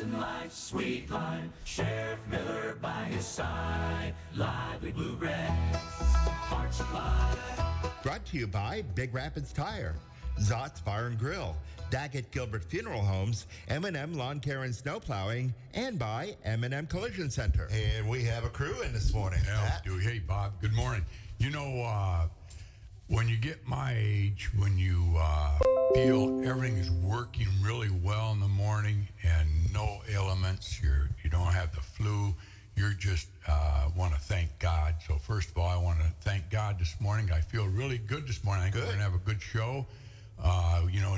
in life's sweet line. Sheriff Miller by his side. Lively Blue Reds, heart supply. Brought to you by Big Rapids Tire, Zott's Bar and Grill, Daggett Gilbert Funeral Homes, M&M Lawn Care and Snow Plowing, and by M&M Collision Center. And we have a crew in this morning. Yeah, we do. Hey, Bob, good morning. You know, when you get my age, when you feel everything is working really well in the morning and no ailments, you don't have the flu, you just want to thank God. So first of all, I want to thank God this morning. I feel really good this morning. I think we're going to have a good show.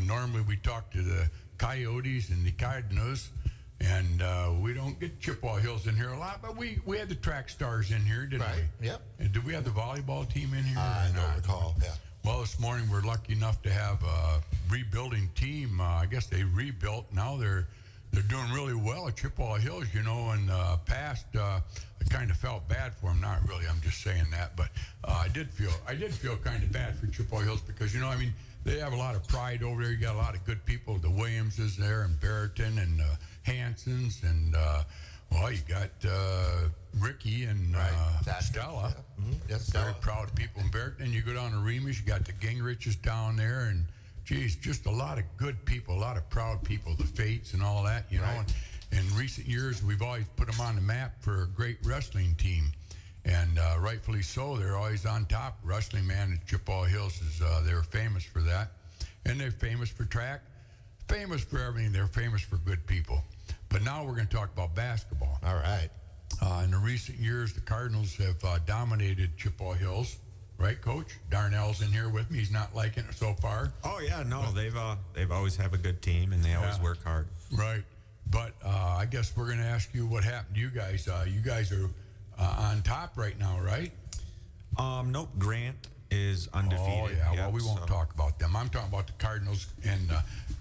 Normally we talk to the Coyotes and the Cardinals, and we don't get Chippewa Hills in here a lot, but we had the track stars in here, didn't we? Yep. And did we have the volleyball team in here? I don't recall, yeah. Well, this morning we're lucky enough to have a rebuilding team. I guess they rebuilt. Now they're doing really well at Chippewa Hills. In the past, I kind of felt bad for them. Not really, I'm just saying that, but I did feel kind of bad for Chippewa Hills because they have a lot of pride over there. You got a lot of good people. The Williamses there, and Barrington, and Hansons, and you got Ricky and Stella. Yeah. Mm-hmm. Yes, Stella. Very proud people in Barrington. You go down to Remus, you got the Gingriches down there, and geez, just a lot of good people, a lot of proud people, the Fates and all that, know. And in recent years, we've always put them on the map for a great wrestling team. And rightfully so, they're always on top. Wrestling man at Chippewa Hills they're famous for that. And they're famous for track, famous for everything. They're famous for good people. But now we're going to talk about basketball. All right. In the recent years, the Cardinals have dominated Chippewa Hills. Right, Coach? Darnell's in here with me. He's not liking it so far. Oh, yeah, no, they've always have a good team, and they always work hard. Right. But I guess we're going to ask you what happened to you guys. You guys are on top right now, right? Nope. Grant is undefeated. Oh, yeah. Well, we won't talk about them. I'm talking about the Cardinals and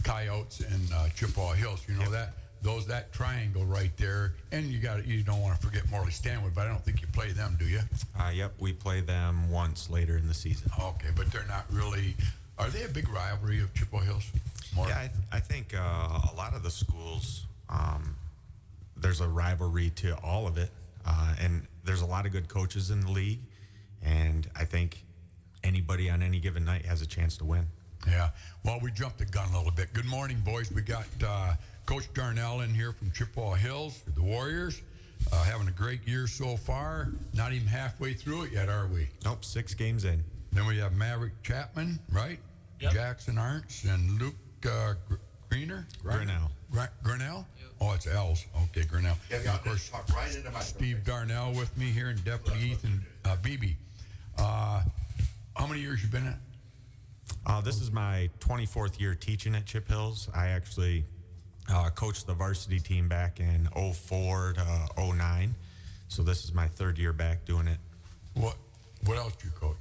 Coyotes and Chippewa Hills. You know that triangle right there. And you don't want to forget Morley Stanwood, but I don't think you play them, do you? Yep. We play them once later in the season. Okay, but they're not really. Are they a big rivalry of Chippewa Hills? Yeah, I think a lot of the schools, there's a rivalry to all of it. And there's a lot of good coaches in the league, and I think anybody on any given night has a chance to win. Yeah. Well, we jumped the gun a little bit. Good morning, boys. We got Coach Darnell in here from Chippewa Hills, the Warriors, having a great year so far. Not even halfway through it yet, are we? Nope, 6 games in. Then we have Maverick Chapman, right? Yep. Jackson Arntz and Luke Greener? Grinnell. Grinnell? Yep. Oh, it's L's. Okay, Grinnell. Yeah, and of course, talk right into my Steve Darnell with me here, and Deputy Ethan Beebe. How many years you been at? This is my 24th year teaching at Chip Hills. I actually coached the varsity team back in 04 to 09. So this is my 3rd year back doing it. What else do you coach?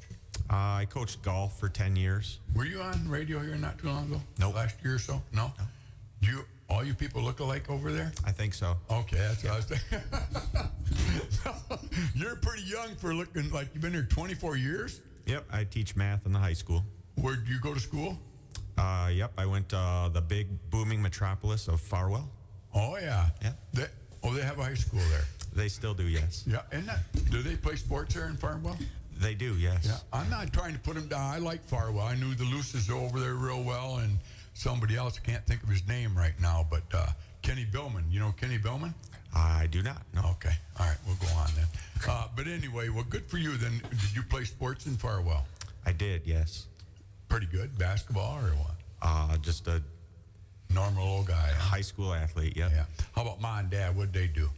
I coached golf for 10 years. Were you on radio here not too long ago? Nope. Last year or so? No? All you people look alike over there? I think so. Okay, that's what I was thinking. You're pretty young for looking like you've been here 24 years? Yep, I teach math in the high school. Where did you go to school? Yep, I went to the big booming metropolis of Farwell. Oh, yeah. Yeah. They have a high school there. They still do, yes. Yeah, and do they play sports there in Farwell? They do, yes. Yeah, I'm not trying to put them down. I like Farwell. I knew the Luces over there real well, and somebody else, I can't think of his name right now, but Kenny Billman. You know Kenny Billman? I do not, no. Okay, all right, we'll go on then. But anyway, well, good for you then. Did you play sports in Farwell? I did, yes. Pretty good, basketball or what? Just a normal old guy. Huh? High school athlete, yep. Yeah. How about mom and dad? What'd they do?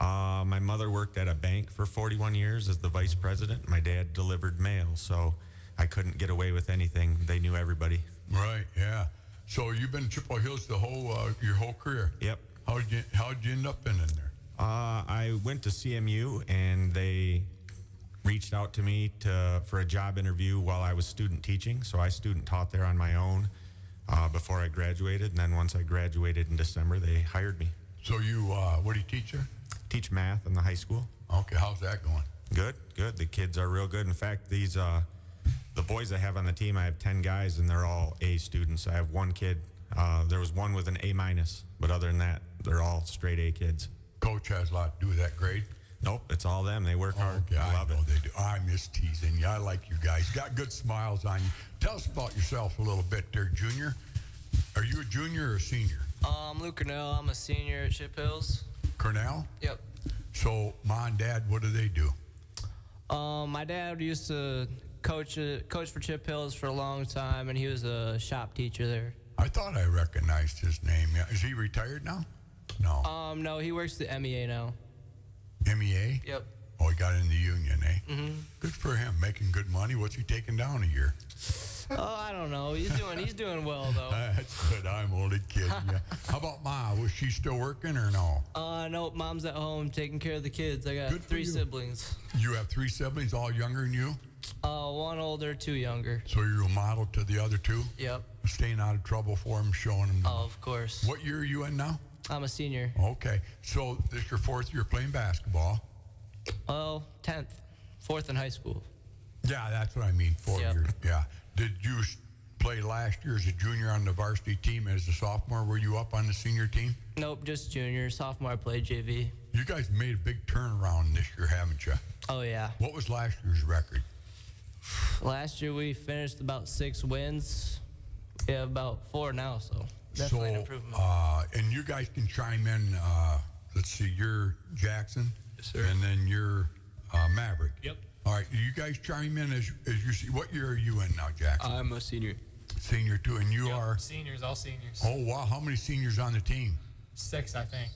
My mother worked at a bank for 41 years as the vice president. My dad delivered mail, so I couldn't get away with anything. They knew everybody. Right, yeah. So you've been in Chippewa Hills your whole career? Yep. How'd you end up in there? I went to CMU, and they reached out to me for a job interview while I was student teaching. So I student taught there on my own before I graduated. And then once I graduated in December, they hired me. So you, what do you teach there? Teach math in the high school. Okay, how's that going? Good. The kids are real good. In fact, the boys I have on the team, I have 10 guys, and they're all A students. I have one kid. There was one with an A-, but other than that, they're all straight A kids. Coach has a lot to do with that grade. Nope, it's all them. They work hard. Okay, I Love know it. they do. I miss teasing you. I like you guys. Got good smiles on you. Tell us about yourself a little bit there, Junior. Are you a junior or a senior? I'm Luke Cornell. I'm a senior at Chip Hills. Cornell? Yep. So, Mom and Dad, what do they do? My dad used to coach for Chip Hills for a long time, and he was a shop teacher there. I thought I recognized his name. Yeah. Is he retired now? No. No, he works at MEA now. MEA? Yep. Oh, he got in the union, eh? Mm-hmm. Good for him. Making good money. What's he taking down a year? Oh, I don't know. He's doing well though. That's good. I'm only kidding you. How about Ma? Was she still working or no? No, Mom's at home taking care of the kids. I got Good for 3 you. siblings. You have 3 siblings, all younger than you? 1 older, 2 younger. So you're a model to the other 2? Yep. Staying out of trouble for them, showing them. Oh, of course. What year are you in now? I'm a senior. Okay. So this is your 4th year playing basketball. Oh, 10th. 4th in high school. Yeah, that's what I mean. 4 Yep. years. Yeah. Did you play last year as a junior on the varsity team? As a sophomore, were you up on the senior team? Nope, just junior. Sophomore, I played JV. You guys made a big turnaround this year, haven't you? Oh, yeah. What was last year's record? Last year we finished about 6 wins. We have about 4 now, so definitely an improvement. And you guys can chime in. Let's see, you're Jackson. Yes, sir. And then you're Maverick. Yep. All right, you guys chime in as you see. What year are you in now, Jackson? I'm a senior. Senior too, and you are. Seniors, all seniors. Oh wow, how many seniors on the team? 6, I think.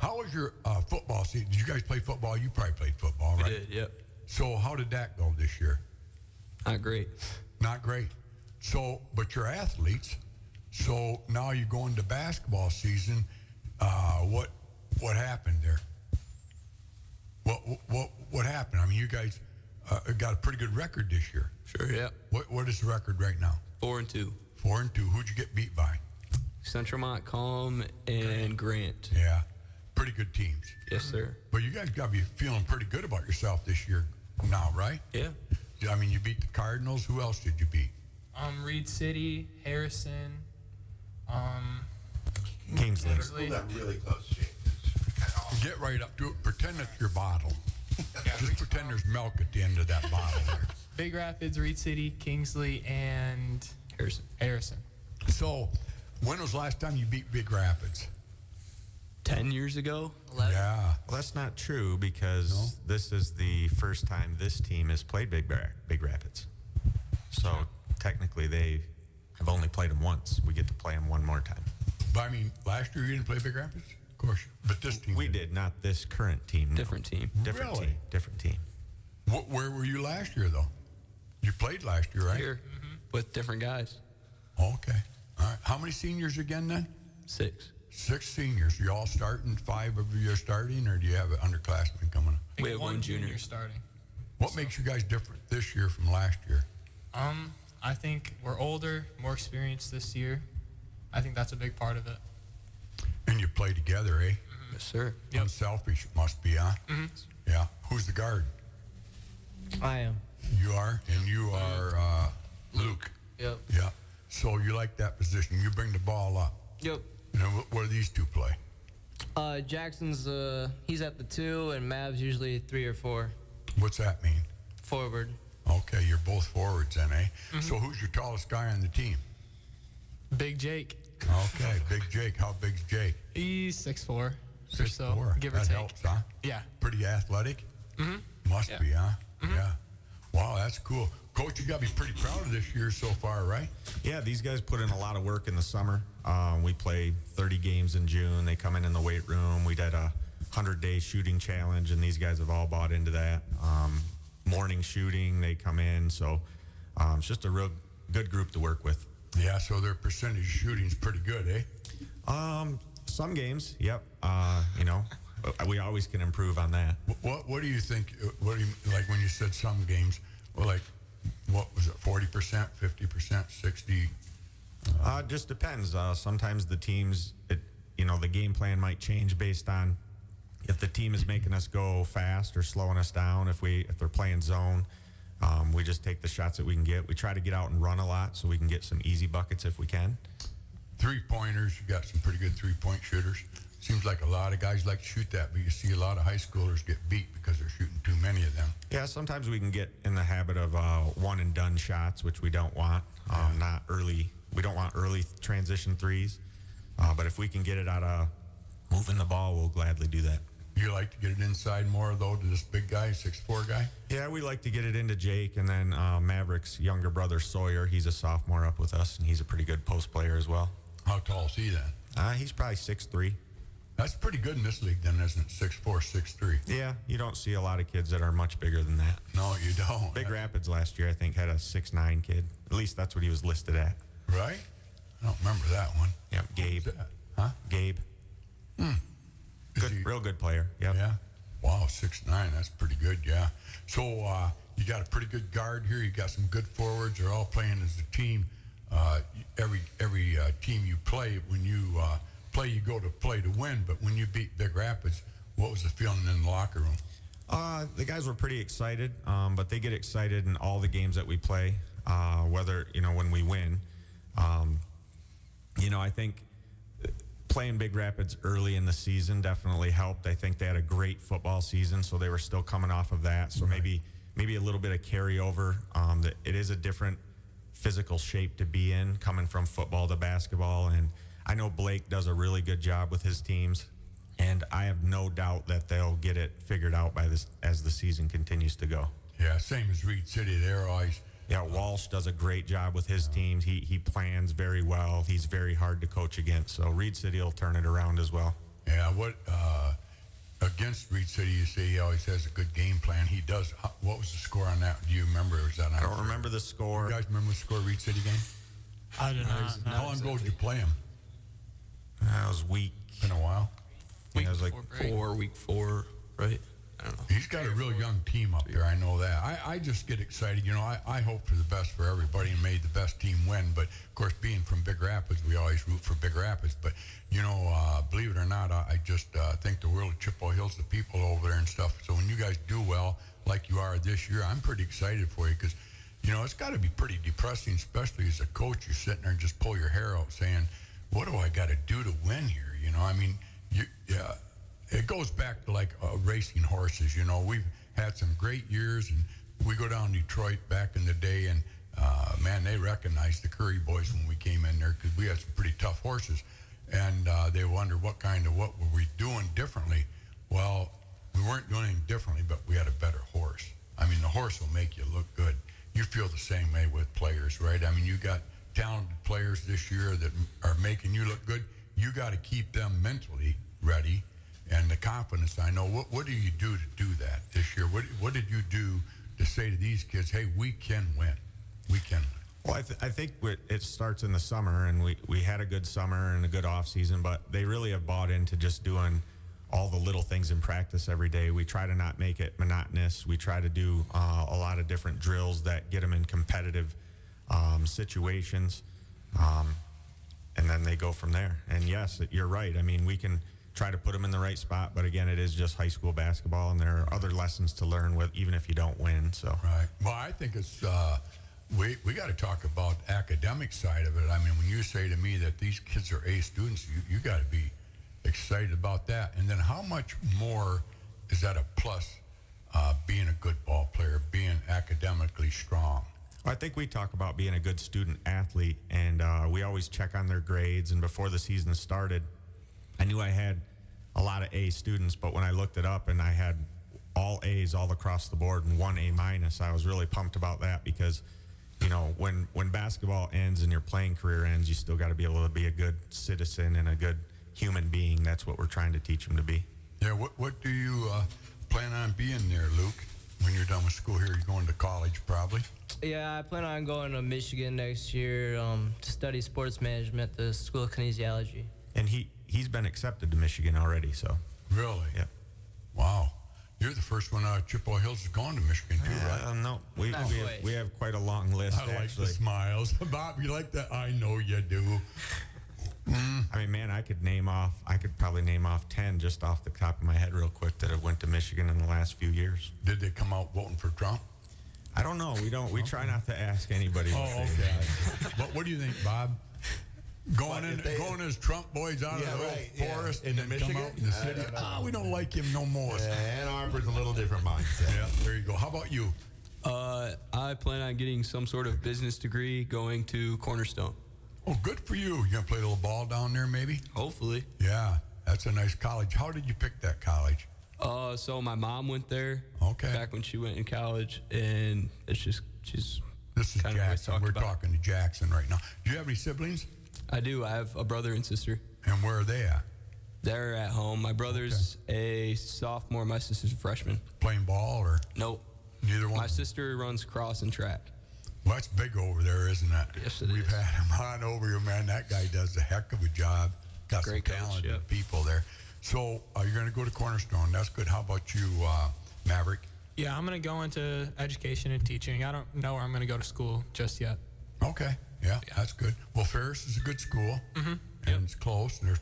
How was your football season? Did you guys play football? You probably played football, We right? did, yep. So how did that go this year? Not great. Not great. So, but you're athletes. So now you go into basketball season. What happened there? What happened? I mean, you guys got a pretty good record this year. Sure, yep. What is the record right now? 4-2. 4-2. Who'd you get beat by? Central Montcalm and Grant. Yeah, pretty good teams. Yes, sir. But you guys got to be feeling pretty good about yourself this year now, right? Yeah. I mean, you beat the Cardinals. Who else did you beat? Reed City, Harrison, Kingsley. Kingsley. That really close, Jake. Get right up to it. Pretend it's your bottle. Just pretend there's milk at the end of that bottle there. Big Rapids, Reed City, Kingsley, and Harrison. So, when was the last time you beat Big Rapids? 10 years ago? 11. Yeah. Well, that's not true because this is the first time this team has played Big Rapids. So technically, they have only played them once. We get to play them one more time. But I mean, last year you didn't play Big Rapids? Of course. But this team We did, not this current team. no. Different team. Different Really? team. Different team. Where were you last year, though? You played last year, right? Here with different guys. Okay. All right. How many seniors again then? 6. 6 seniors. You all starting? 5 of you are starting, or do you have an underclassman coming up? I think We have one one junior. starting. What makes you guys different this year from last year? I think we're older, more experienced this year. I think that's a big part of it. And you play together, eh? Yes, sir. Unselfish it must be, huh? Yeah. Who's the guard? I am. You are, and you are Luke. Yep. Yeah. So you like that position. You bring the ball up. Yep. And then what do these two play? Jackson's he's at the 2, and Mav's usually 3 or 4 What's that mean? forward. Okay, you're both forwards then, eh? So who's your tallest guy on the team? Big Jake, Okay, Big Jake. How big's Jake? he's 6'4" or 6'4". so, give or That take. helps, huh? Yeah. Pretty athletic? Must Yeah. be, huh? Yeah. Wow, that's cool. Coach, you got to be pretty proud of this year so far, right? Yeah, these guys put in a lot of work in the summer. We played 30 games in June. They come in the weight room. We did a 100-day shooting challenge, and these guys have all bought into that. Morning shooting, they come in. So it's just a real good group to work with. Yeah, so their percentage shooting's pretty good, eh? Some games, yep. We always can improve on that. What do you think? What do you like when you said some games? Well, like, what was it? 40%, 50%, 60? It just depends. Sometimes the teams, the game plan might change based on if the team is making us go fast or slowing us down. If they're playing zone, we just take the shots that we can get. We try to get out and run a lot so we can get some easy buckets if we can. 3-pointers, you got some pretty good 3-point shooters. Seems like a lot of guys like to shoot that, but you see a lot of high schoolers get beat because they're shooting too many of them. Yeah, sometimes we can get in the habit of one and done shots, which we don't want. Not early. We don't want early transition threes. But if we can get it out of moving the ball, we'll gladly do that. You like to get it inside more, though, to this big guy, 6'4" guy? Yeah, we like to get it into Jake, and then Maverick's younger brother, Sawyer. He's a sophomore up with us, and he's a pretty good post player as well. How tall is he then? He's probably 6'3". That's pretty good in this league then, isn't it? 6'4", 6'3". Yeah, you don't see a lot of kids that are much bigger than that. No, you don't. Big Rapids last year, I think, had a 6'9" kid. At least that's what he was listed at. Right? I don't remember that one. Yeah, Gabe. Who's that? Huh? Gabe. Is he- Real good player. Yep. Yeah. Wow, 6'9", that's pretty good, yeah. So you got a pretty good guard here. You got some good forwards. They're all playing as a team. Every team you play, when you play, you go to play to win. But when you beat Big Rapids, what was the feeling in the locker room? The guys were pretty excited, but they get excited in all the games that we play, whether, when we win. I think playing Big Rapids early in the season definitely helped. I think they had a great football season, so they were still coming off of that. So maybe a little bit of carryover. That it is a different physical shape to be in, coming from football to basketball. And I know Blake does a really good job with his teams, and I have no doubt that they'll get it figured out as the season continues to go. Yeah, same as Reed City. They're always... Yeah, Walsh does a great job with his teams. He plans very well. He's very hard to coach against. So Reed City will turn it around as well. Yeah, against Reed City, you say he always has a good game plan. He does. What was the score on that? Do you remember? Or was that I don't remember the score. You guys remember the score Reed City game? I do not. How long ago did you play him? That was week. Been a while. It was like week 4, right? I don't know. He's got a real young team up there. I know that. I just get excited. I hope for the best for everybody and made the best team win. But, of course, being from Big Rapids, we always root for Big Rapids. But, believe it or not, I just think the world of Chippewa Hills, the people over there and stuff. So when you guys do well, like you are this year, I'm pretty excited for you because, it's got to be pretty depressing, especially as a coach. You're sitting there and just pull your hair out saying, what do I got to do to win here? It goes back to like racing horses. We've had some great years, and we go down Detroit back in the day, and man, they recognized the Curry boys when we came in there because we had some pretty tough horses, and they wonder what were we doing differently. Well, we weren't doing anything differently, but we had a better horse. The horse will make you look good. You feel the same way with players, right? You got talented players this year that are making you look good. You got to keep them mentally ready. And the confidence, I know. What do you do to do that this year? What did you do to say to these kids, hey, we can win? We can win. Well, I think it starts in the summer, and we had a good summer and a good off season, but they really have bought into just doing all the little things in practice every day. We try to not make it monotonous. We try to do a lot of different drills that get them in competitive situations, and then they go from there. And yes, you're right. We can try to put them in the right spot, but again, it is just high school basketball, and there are other lessons to learn with, even if you don't win. So right. Well, I think it's we got to talk about academic side of it. When you say to me that these kids are A students, you got to be excited about that. And then how much more is that a plus? Being a good ball player, being academically strong. I think we talk about being a good student athlete, and we always check on their grades. And before the season started, I knew I had a lot of A students, but when I looked it up and I had all A's all across the board and 1 A-, I was really pumped about that because, when basketball ends and your playing career ends, you still got to be able to be a good citizen and a good human being. That's what we're trying to teach them to be. Yeah, what do you plan on being there, Luke, when you're done with school here? You're going to college probably? Yeah, I plan on going to Michigan next year to study sports management at the School of Kinesiology. And he's been accepted to Michigan already, so. Really? Yeah. Wow. You're the first one Chippewa Hills has gone to Michigan too, right? No, we have quite a long list. I like actually. the smiles. Bob, you like that? I know you do. Man, I could probably name off 10 just off the top of my head real quick that have went to Michigan in the last few years. Did they come out voting for Trump? I don't know. We try not to ask anybody. Oh, okay. What do you think, Bob? Going But if they- going as Trump boys out Yeah, of the right, yeah. forest Into and then come Michigan? out in the I city. don't know. We don't like him no more. Ann Arbor's a little different mindset. Yeah, there you go. How about you? I plan on getting some sort of business degree going to Cornerstone. Oh, good for you. You gonna play a little ball down there, maybe? Hopefully. Yeah, that's a nice college. How did you pick that college? So my mom went there. Okay. Back when she went in college, and it's just she's. This is kind of what we Jackson. talked We're about. talking to Jackson right now. Do you have any siblings? I do. I have a brother and sister. And where are they at? They're at home. My brother's a sophomore. My sister's a freshman. Playing ball or Nope. neither one? My sister runs cross and track. Well, that's big over there, isn't it? Yes, it We've is. had him on over here, man. That guy does a heck of a job. Got Great some coach, talented yeah. people there. So you're going to go to Cornerstone. That's good. How about you, Maverick? Yeah, I'm gonna go into education and teaching. I don't know where I'm gonna go to school just yet. Okay. Yeah, that's good. Well, Ferris is a good school, and it's close. And there's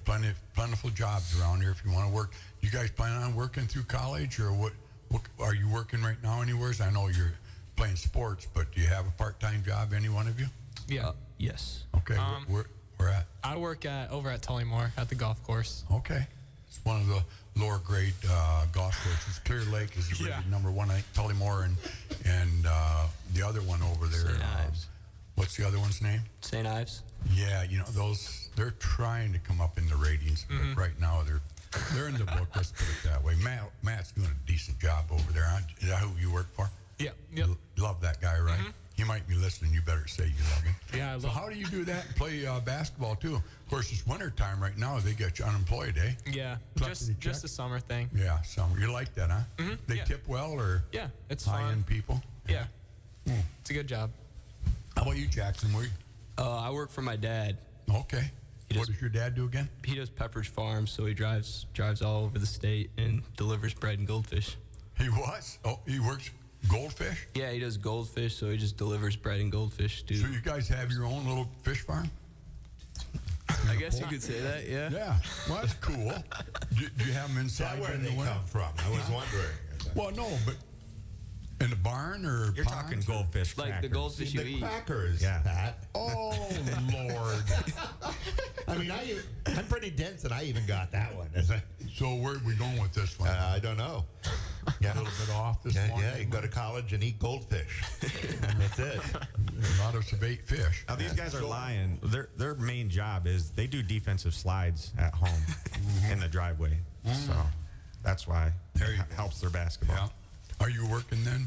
plentiful jobs around here if you want to work. You guys plan on working through college, or what are you working right now anywhere? I know you're playing sports, but do you have a part-time job, any one of you? Yeah, Yes. Okay, where at? I work over at Tullymore at the golf course. Okay. It's one of the lower grade golf courses. Clear Lake is rated Yeah. number one. I think Tullymore and the other one over there. St. Ives. What's the other one's name? St. Ives. Yeah, they're trying to come up in the ratings, but right now they're in the book. Let's put it that way. Matt's doing a decent job over there. Is that who you work for? Yeah, yep. Love that guy, right? He might be listening. You better say you love him. Yeah, I So love how do you do that and play basketball too? Of course, it's winter time right now. They get you unemployed, eh? Yeah, Collecting the just check? a summer thing. Yeah, summer. You like that, huh? They yeah. tip well, or Yeah, it's fun. high-end people? Yeah, it's a good job. How about you, Jackson? I work for my dad. Okay. He What does- does your dad do again? He does Pepperidge Farms, so he drives all over the state and delivers bread and goldfish. He was? Oh, he works goldfish? Yeah, he does goldfish, so he just delivers bread and goldfish too. So you guys have your own little fish farm? I guess you could say that. Yeah. Yeah. Well, that's cool. Do you have them Is that inside where in the they winter? come from? I was wondering. Well, no, but in the barn or You're ponds talking or- goldfish Like the crackers. goldfish you The eat. crackers, Yeah. Pat. Oh, Lord. I mean, I'm pretty dense, and I even got that one. So where are we going with this one? I don't know. Yeah. A little bit off this Yeah, morning. yeah, you can go to college and eat goldfish. That's it. A lot of us have ate fish. Now these guys are lying. Their main job is they do defensive slides at home in the driveway. So that's why There it you go. helps their basketball. Yeah. Are you working then?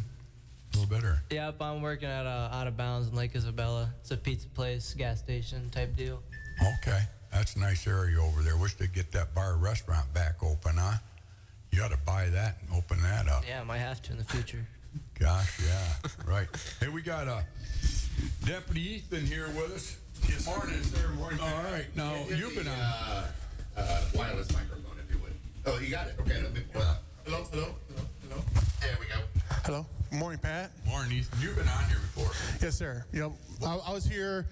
A little bit, or? Yep, I'm working at Out of Bounds in Lake Isabella. It's a pizza place, gas station type deal. Okay. That's a nice area over there. Wish they'd get that bar restaurant back open, huh? You ought to buy that and open that up. Yeah, I might have to in the future. Gosh, yeah. Right. Hey, we got Deputy Ethan here with us. Yes, morning. Morning. All right. Now, you've been on. Wireless microphone, if you would. Oh, you got it. Okay, let me. Hello. There we go. Hello. Good morning, Pat. Morning, Ethan. You've been on here before. Yes, sir. Yep. I was here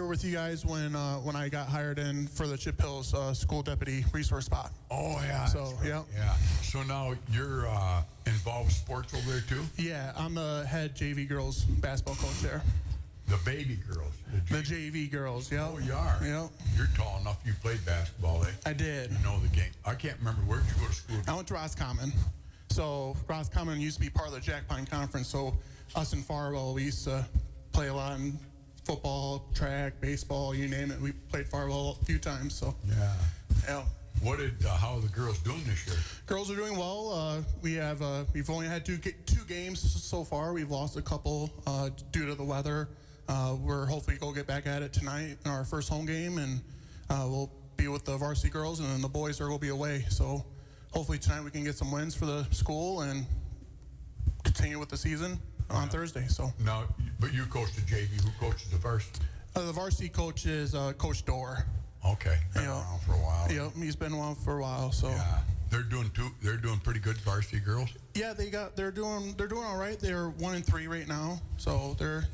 with you guys when I got hired in for the Chip Hills school deputy resource spot. Oh, yeah. So, that's right. yep. Yeah. So now you're involved with sports over there, too? Yeah, I'm the head JV girls basketball coach there. The baby girls. The JV girls. Yep. Oh, you are? Yep. You're tall enough. You played basketball, eh? I did. You know the game. I can't remember. Where did you go to school? I went to Roscommon. So Roscommon used to be part of the Jack Pine Conference. So us in Farwell, we used to play a lot in football, track, baseball, you name it. We played Farwell a few times. So Yeah. yeah. How are the girls doing this year? Girls are doing well. We've only had two games so far. We've lost a couple due to the weather. We're hopefully go get back at it tonight in our first home game, and we'll be with the varsity girls, and then the boys will be away. So hopefully tonight we can get some wins for the school and continue with the season on Thursday. So No, but you coach the JV. Who coaches the first? the varsity coach is Coach Dorr. Okay. Been Yeah. around for a while. Yep, he's been on for a while. So. Yeah. They're doing pretty good, varsity girls. Yeah, they're doing all right. They're 1-3 right now, so they're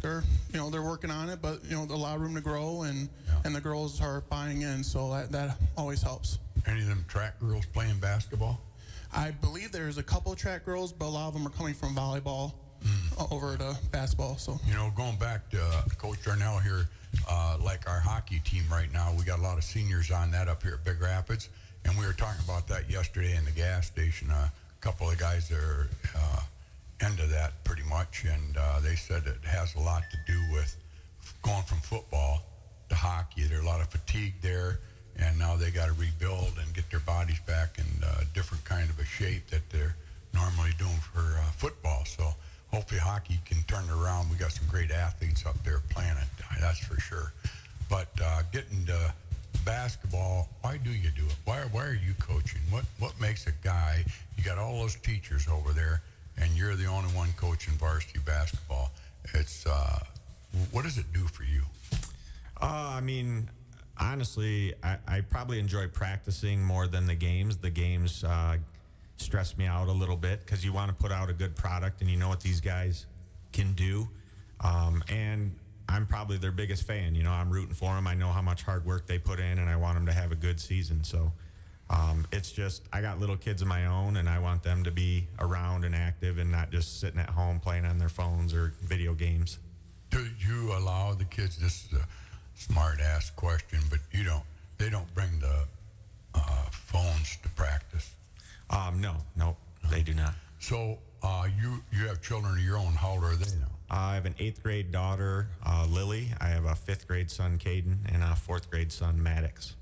working on it, but a lot of room to grow, and the girls are buying in, so that always helps. Any of them track girls playing basketball? I believe there's a couple of track girls, but a lot of them are coming from volleyball. over to basketball. So You know, going back to Coach Darnell here, like our hockey team right now, we got a lot of seniors on that up here at Big Rapids, and we were talking about that yesterday in the gas station. A couple of guys are into that pretty much, and they said it has a lot to do with going from football to hockey. There's a lot of fatigue there, and now they got to rebuild and get their bodies back in a different kind of a shape that they're normally doing for football. So hopefully hockey can turn it around. We got some great athletes up there playing it, that's for sure. But getting to basketball, why do you do it? Why are you coaching? What makes a guy, you got all those teachers over there, and you're the only one coaching varsity basketball. It's what does it do for you? I mean, honestly, I probably enjoy practicing more than the games. The games stress me out a little bit because you want to put out a good product and you know what these guys can do. And I'm probably their biggest fan. You know, I'm rooting for them. I know how much hard work they put in, and I want them to have a good season. So it's just, I got little kids of my own, and I want them to be around and active and not just sitting at home playing on their phones or video games. Do you allow the kids, this is a smart ass question, but they don't bring the phones to practice? No, they do not. So you have children of your own. How old are they now? I have an 8th grade daughter, Lily. I have a 5th grade son, Caden, and a 4th grade son, Maddox.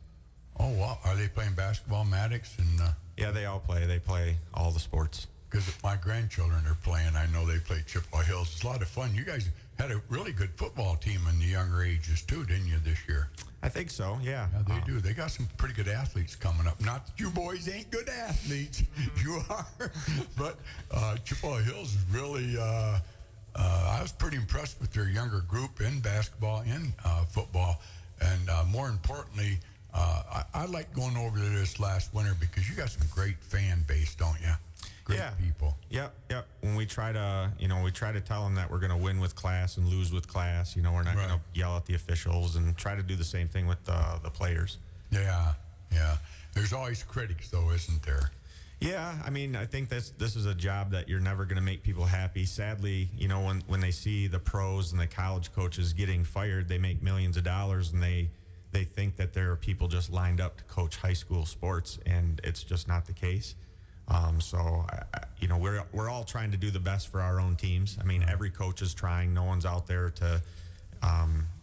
Oh, wow. Are they playing basketball, Maddox? And Yeah, they all play. They play all the sports. because my grandchildren are playing, I know they play Chippewa Hills. It's a lot of fun. You guys had a really good football team in the younger ages too, didn't you, this year? I think so, yeah. Yeah, they do. They got some pretty good athletes coming up. Not that you boys ain't good athletes. You are. But Chippewa Hills is really, I was pretty impressed with their younger group in basketball and football. And more importantly, I like going over to this last winter because you got some great fan base, don't you? Great people. Yep. When we try to, we try to tell them that we're going to win with class and lose with class. We're not going to yell at the officials, and try to do the same thing with the players. Yeah. There's always critics, though, isn't there? Yeah, I mean, I think this is a job that you're never going to make people happy. Sadly, when they see the pros and the college coaches getting fired, they make millions of dollars, and they think that there are people just lined up to coach high school sports, and it's just not the case. So we're all trying to do the best for our own teams. I mean, every coach is trying. No one's out there to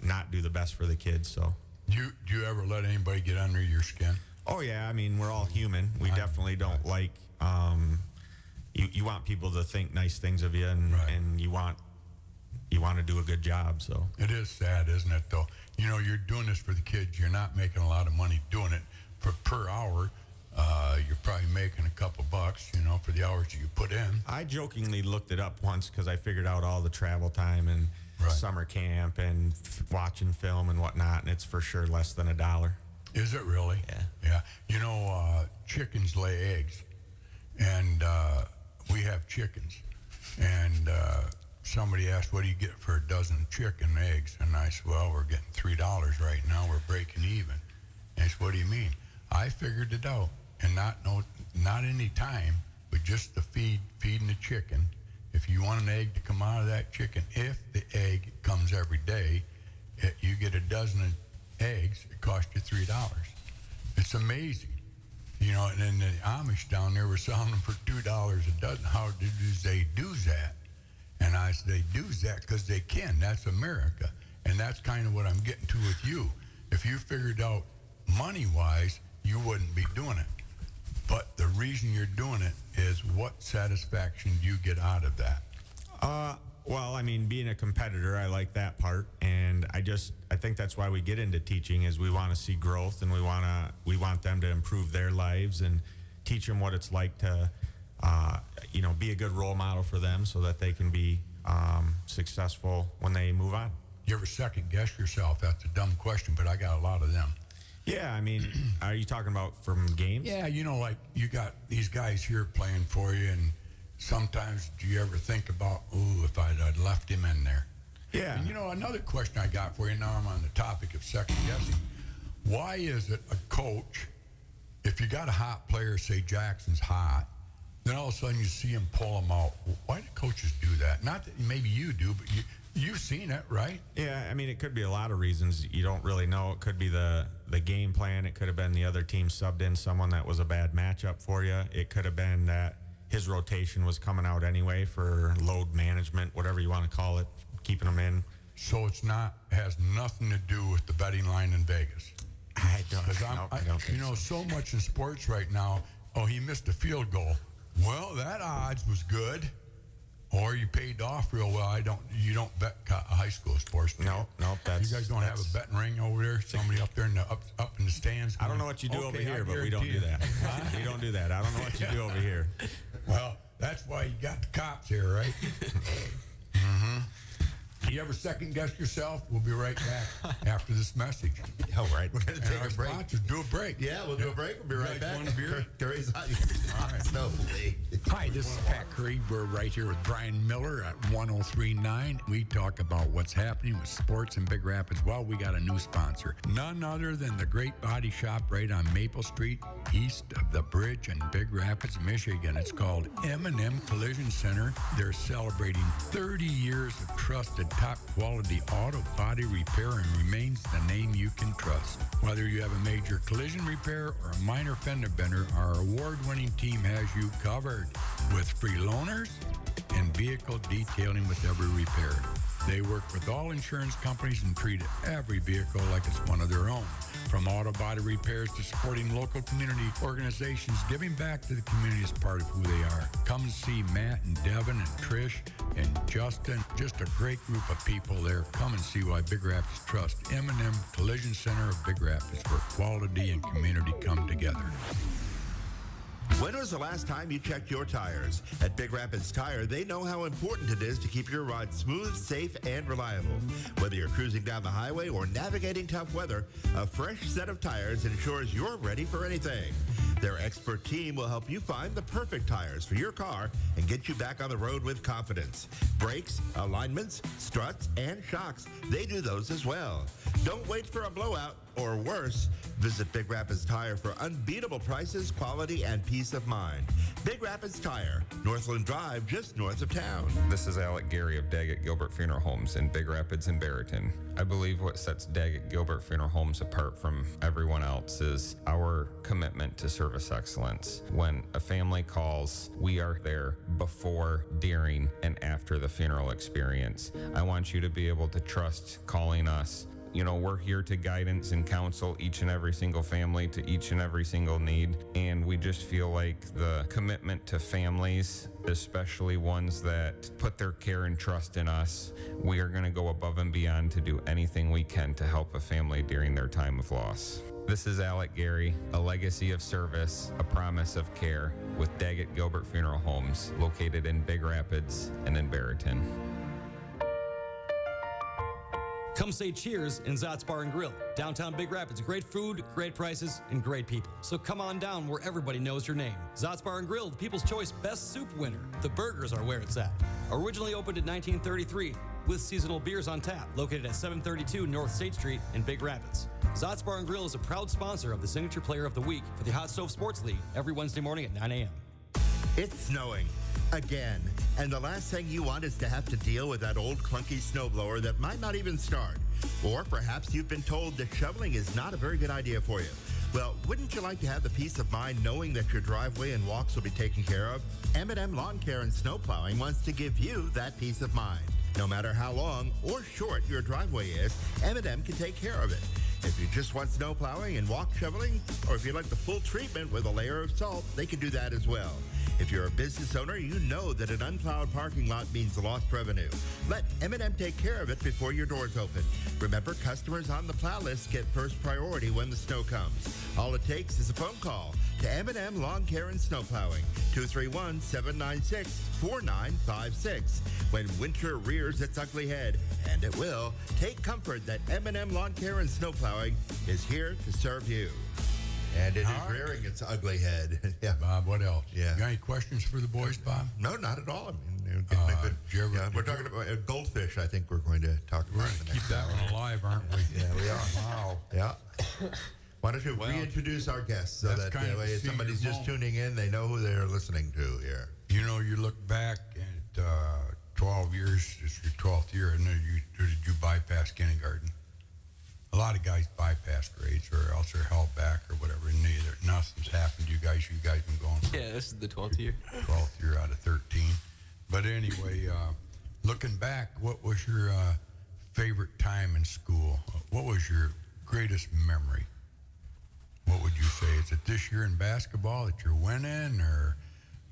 not do the best for the kids. So, Do you ever let anybody get under your skin? oh yeah, I mean, we're all human. We definitely don't like. You want people to think nice things of you, and you want to do a good job. So It is sad, isn't it, though? You're doing this for the kids. You're not making a lot of money doing it per hour. You're probably making a couple bucks, for the hours that you put in. I jokingly looked it up once because I figured out all the travel time and summer camp and watching film and whatnot, and it's for sure less than $1. Is it really? Yeah. Chickens lay eggs, and we have chickens. And somebody asked, what do you get for a dozen chicken eggs? And I said, well, we're getting $3 right now. We're breaking even. And I said, what do you mean? I figured it out, and not any time, but just the feeding the chicken. If you want an egg to come out of that chicken, if the egg comes every day, you get a dozen of eggs, it costs you $3. It's amazing. And then the Amish down there were selling them for $2 a dozen. How do they do that? And I said, they do that because they can. That's America. And that's kind of what I'm getting to with you. If you figured out money-wise, you wouldn't be doing it. But the reason you're doing it is what satisfaction do you get out of that? Well, I mean, being a competitor, I like that part, and I think that's why we get into teaching, is we want to see growth, and we want them to improve their lives and teach them what it's like to be a good role model for them so that they can be successful when they move on. You ever second guess yourself? That's a dumb question, but I got a lot of them. Yeah, I mean, are you talking about from games? Yeah, like you got these guys here playing for you, and sometimes do you ever think about, if I'd left him in there? Yeah. And another question I got for you, now I'm on the topic of second guessing. Why is it a coach, if you got a hot player, say Jackson's hot, Then all of a sudden you see them pull them out. Why do coaches do that? Not that maybe you do, but you've seen it, right? Yeah, I mean, it could be a lot of reasons. You don't really know. It could be the game plan. It could have been the other team subbed in someone that was a bad matchup for you. It could have been that his rotation was coming out anyway for load management, whatever you want to call it, keeping them in. So has nothing to do with the betting line in Vegas. I don't You know, so much in sports right now. Oh, he missed a field goal. Well, that odds was good. Or you paid off real well. You don't bet high school sports. No, you guys don't have a betting ring over there. Somebody up there in the up in the stands. I don't know what you do over here, but we don't do that. We don't do that. I don't know what you do over here. Well, that's why you got the cops here, right? Mm-hmm. You ever second guess yourself? We'll be right back after this message. All right, we're going to take a break. Sponsors, do a break. Yeah, we'll do a break. We'll be right back. Want a beer? Curries hot. All right. No, Hi, this is Pat Curry. We're right here with Brian Miller at 103.9. We talk about what's happening with sports in Big Rapids. Well, we got a new sponsor. None other than the Great Body Shop right on Maple Street, east of the bridge in Big Rapids, Michigan. It's called M&M Collision Center. They're celebrating 30 years of trusted top-quality auto body repair and remains the name you can trust. Whether you have a major collision repair or a minor fender bender, our award-winning team has you covered with free loaners and vehicle detailing with every repair. They work with all insurance companies and treat every vehicle like it's one of their own. From auto body repairs to supporting local community organizations, giving back to the community is part of who they are. Come and see Matt and Devin and Trish and Justin. Just a great group of people there. Come and see why Big Rapids trust M&M Collision Center of Big Rapids, where quality and community come together. When was the last time you checked your tires? At Big Rapids Tire, they know how important it is to keep your ride smooth, safe, and reliable. Whether you're cruising down the highway or navigating tough weather, a fresh set of tires ensures you're ready for anything. Their expert team will help you find the perfect tires for your car and get you back on the road with confidence. Brakes, alignments, struts, and shocks, they do those as well. Don't wait for a blowout or worse. Visit Big Rapids Tire for unbeatable prices, quality, and peace of mind. Big Rapids Tire, Northland Drive, just north of town. This is Alec Gary of Daggett Gilbert Funeral Homes in Big Rapids and Barrington. I believe what sets Daggett Gilbert Funeral Homes apart from everyone else is our commitment to service excellence. When a family calls, we are there before, during, and after the funeral experience. I want you to be able to trust calling us. You know, we're here to guidance and counsel each and every single family to each and every single need. And we just feel like the commitment to families, especially ones that put their care and trust in us, we are going to go above and beyond to do anything we can to help a family during their time of loss. This is Alec Gary, a legacy of service, a promise of care with Daggett Gilbert Funeral Homes, located in Big Rapids and in Barrington. Come say cheers in Zott's Bar and Grill, downtown Big Rapids. Great food, great prices, and great people. So come on down where everybody knows your name. Zott's Bar and Grill, the People's Choice Best Soup winner. The burgers are where it's at. Originally opened in 1933 with seasonal beers on tap. Located at 732 North State Street in Big Rapids. Zott's Bar and Grill is a proud sponsor of the Signature Player of the Week for the Hot Stove Sports League every Wednesday morning at 9 a.m. It's snowing again, and the last thing you want is to have to deal with that old clunky snowblower that might not even start. Or perhaps you've been told that shoveling is not a very good idea for you. Well, wouldn't you like to have the peace of mind knowing that your driveway and walks will be taken care of? M&M Lawn Care and Snow Plowing wants to give you that peace of mind. No matter how long or short your driveway is, M&M can take care of it. If you just want snow plowing and walk shoveling, or if you like the full treatment with a layer of salt, they can do that as well. If you're a business owner, you know that an unplowed parking lot means lost revenue. Let M&M take care of it before your doors open. Remember, customers on the plow list get first priority when the snow comes. All it takes is a phone call to M&M Lawn Care and Snow Plowing, 231-796-4956. When winter rears its ugly head, and it will, take comfort that M&M Lawn Care and Snow Plowing is here to serve you. And it is rearing its ugly head. Yeah. Bob, what else? Yeah. You got any questions for the boys, Bob? No, not at all. I mean, getting a good, we're talking about goldfish. I think we're going to talk about. We're going to keep that one alive, aren't we? Yeah, we are. Wow. Yeah. Why don't you reintroduce our guests so that's that kind of way a if somebody's senior just tuning in, they know who they're listening to here. You know, you look back at 12 years, it's your 12th year, and then did you bypass kindergarten? A lot of guys bypass grades or else they're held back or whatever, and nothing's happened to you guys. You guys been going for Yeah, this is the 12th year. 12th year out of 13. But anyway, looking back, what was your favorite time in school? What was your greatest memory? What would you say? Is it this year in basketball that you're winning, or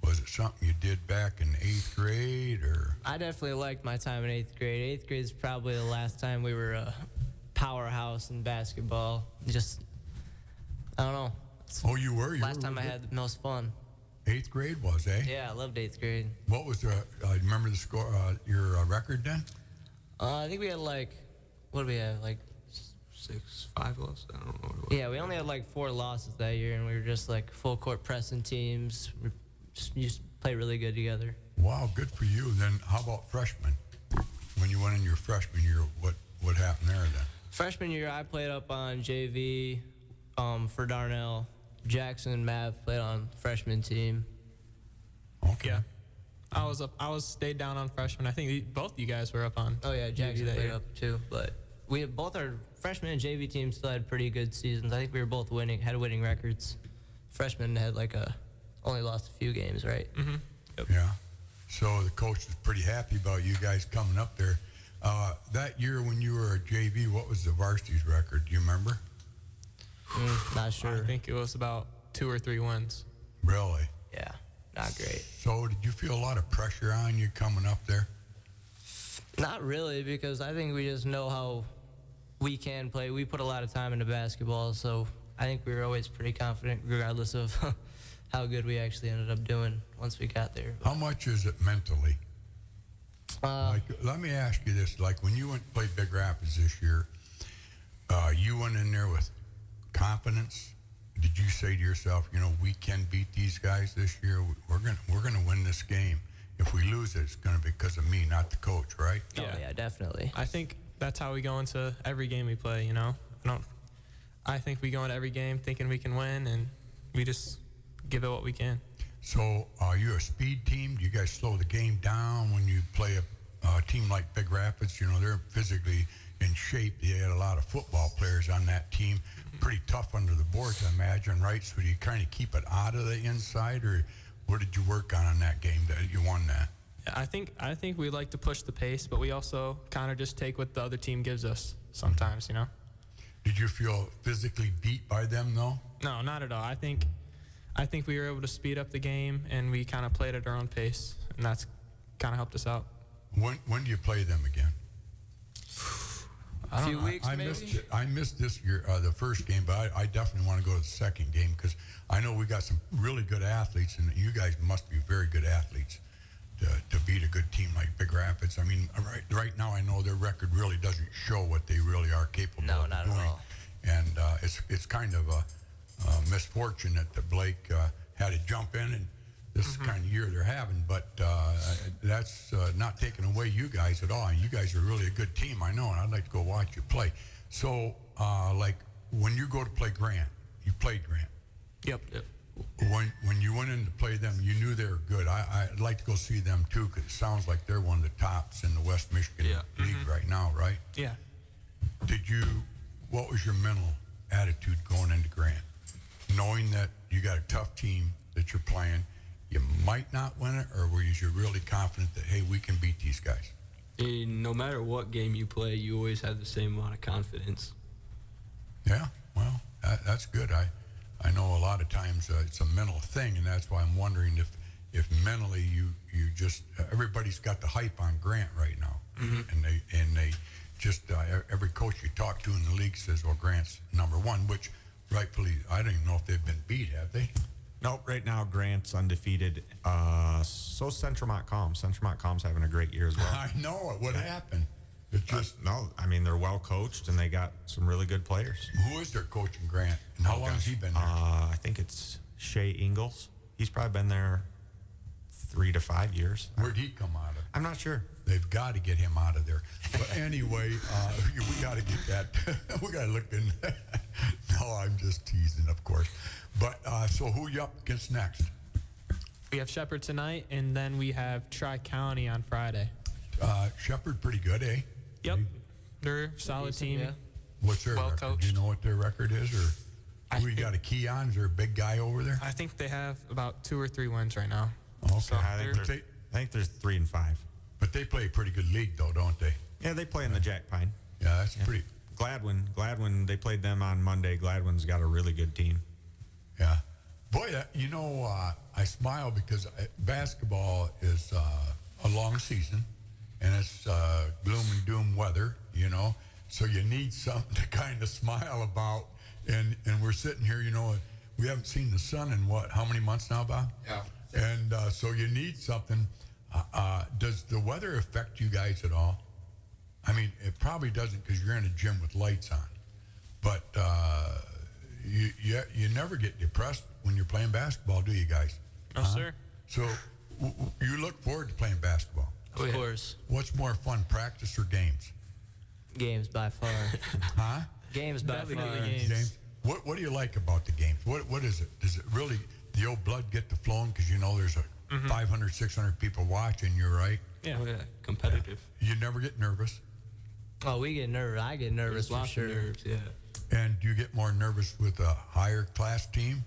was it something you did back in 8th grade? Or I definitely liked my time in 8th grade. 8th grade is probably the last time we were a powerhouse in basketball. Just, I don't know. Oh, you were? Last time I had the most fun. 8th grade was, eh? Yeah, I loved 8th grade. What was remember the score, your record then? I think we had what did we have? 6-5 loss. I don't know what it was. Yeah, we only had 4 losses that year, and we were just full court pressing teams. We just used to play really good together. Wow, good for you. Then how about freshmen? When you went in your freshman year, what happened there then? Freshman year, I played up on JV for Darnell. Jackson and Mav played on freshman team. Okay. Yeah. I was stayed down on freshman. I think both you guys were up on. Oh yeah, Jackson that played year. up too. But we had both our freshman and JV teams still had pretty good seasons. I think we were both had winning records. Freshmen had only lost a few games, right? Mm-hmm. Yep. Yeah. So the coach is pretty happy about you guys coming up there. That year when you were a JV, what was the varsity's record? Do you remember? Not sure. I think it was about 2 or 3 wins. Really? Yeah, not great. So did you feel a lot of pressure on you coming up there? Not really, because I think we just know how we can play. We put a lot of time into basketball, so I think we were always pretty confident, regardless of how good we actually ended up doing once we got there. How much is it mentally? Let me ask you this: when you went to play Big Rapids this year, you went in there with confidence. Did you say to yourself, we can beat these guys this year? We're gonna win this game. If we lose it, it's gonna be because of me, not the coach, right? Oh yeah, definitely. I think that's how we go into every game we play. I think we go into every game thinking we can win, and we just give it what we can. So, are you a speed team? Do you guys slow the game down when you play a team like Big Rapids? They're physically in shape. They had a lot of football players on that team. Pretty tough under the boards, I imagine, right? So, do you kind of keep it out of the inside, or what did you work on that game that you won that? I think we like to push the pace, but we also kind of just take what the other team gives us sometimes, Did you feel physically beat by them, though? No, not at all. I think we were able to speed up the game, and we kind of played at our own pace, and that's kind of helped us out. When do you play them again? A few weeks, maybe? I missed this year, the first game, but I definitely want to go to the second game because I know we got some really good athletes, and you guys must be very good athletes to beat a good team like Big Rapids. I mean, right now I know their record really doesn't show what they really are capable of doing. No, not at all. And it's kind of a misfortune that Blake had to jump in, and this is the kind of year they're having. But that's not taking away you guys at all. And you guys are really a good team, I know, and I'd like to go watch you play. So, when you go to play Grant, you played Grant. Yep. When you went in to play them, you knew they were good. I'd like to go see them too, because it sounds like they're one of the tops in the West Michigan League right now, right? Yeah. What was your mental attitude going into Grant? Knowing that you got a tough team that you're playing, you might not win it, or were you really confident that, hey, we can beat these guys? And no matter what game you play, you always have the same amount of confidence. Yeah, well, that's good. I know a lot of times it's a mental thing, and that's why I'm wondering if mentally you just everybody's got the hype on Grant right now, and they just every coach you talk to in the league says, well, Grant's number one, which rightfully I don't even know if they've been beat, have they? Nope. Right now, Grant's undefeated. So Central Montcalm. Central Montcalm's having a great year as well. I know it. What happened? It just no. I mean, they're well coached and they got some really good players. Who is their coach in Grant, and how long has he been there? I think it's Shea Ingalls. He's probably been there 3 to 5 years. Where'd he come out of? I'm not sure. They've got to get him out of there. But anyway, we got to get that. We got to look in No, I'm just teasing, of course. But so who you up against next? We have Shepherd tonight, and then we have Tri-County on Friday. Shepherd, pretty good, eh? Yep. They're a solid team. Yeah. What's their Well record? coached. Do you know what their record is, or who you got a key on? Is there a big guy over there? I think they have about 2 or 3 wins right now. Okay. So I think they're- there's 3 and 5. But they play a pretty good league, though, don't they? Yeah, they play in the Jack Pine. Yeah, that's pretty. Gladwin, they played them on Monday. Gladwin's got a really good team. Yeah. Boy, I smile because basketball is a long season, and it's gloom and doom weather, so you need something to kind of smile about. And we're sitting here, we haven't seen the sun in how many months now, Bob? Yeah. And so you need something. Does the weather affect you guys at all? I mean, it probably doesn't because you're in a gym with lights on. But you never get depressed when you're playing basketball, do you guys? No, sir. So you look forward to playing basketball. Of course. What's more fun, practice or games? Games by far. Huh? Games by far. Definitely games. What do you like about the games? What is it? Does it really, the old blood get to flowing because there's 500, 600 people watching you, right? Yeah. Oh, yeah. Competitive. You never get nervous? Oh, we get nervous. I get nervous There's for lots sure. of nerves, yeah. And do you get more nervous with a higher class team?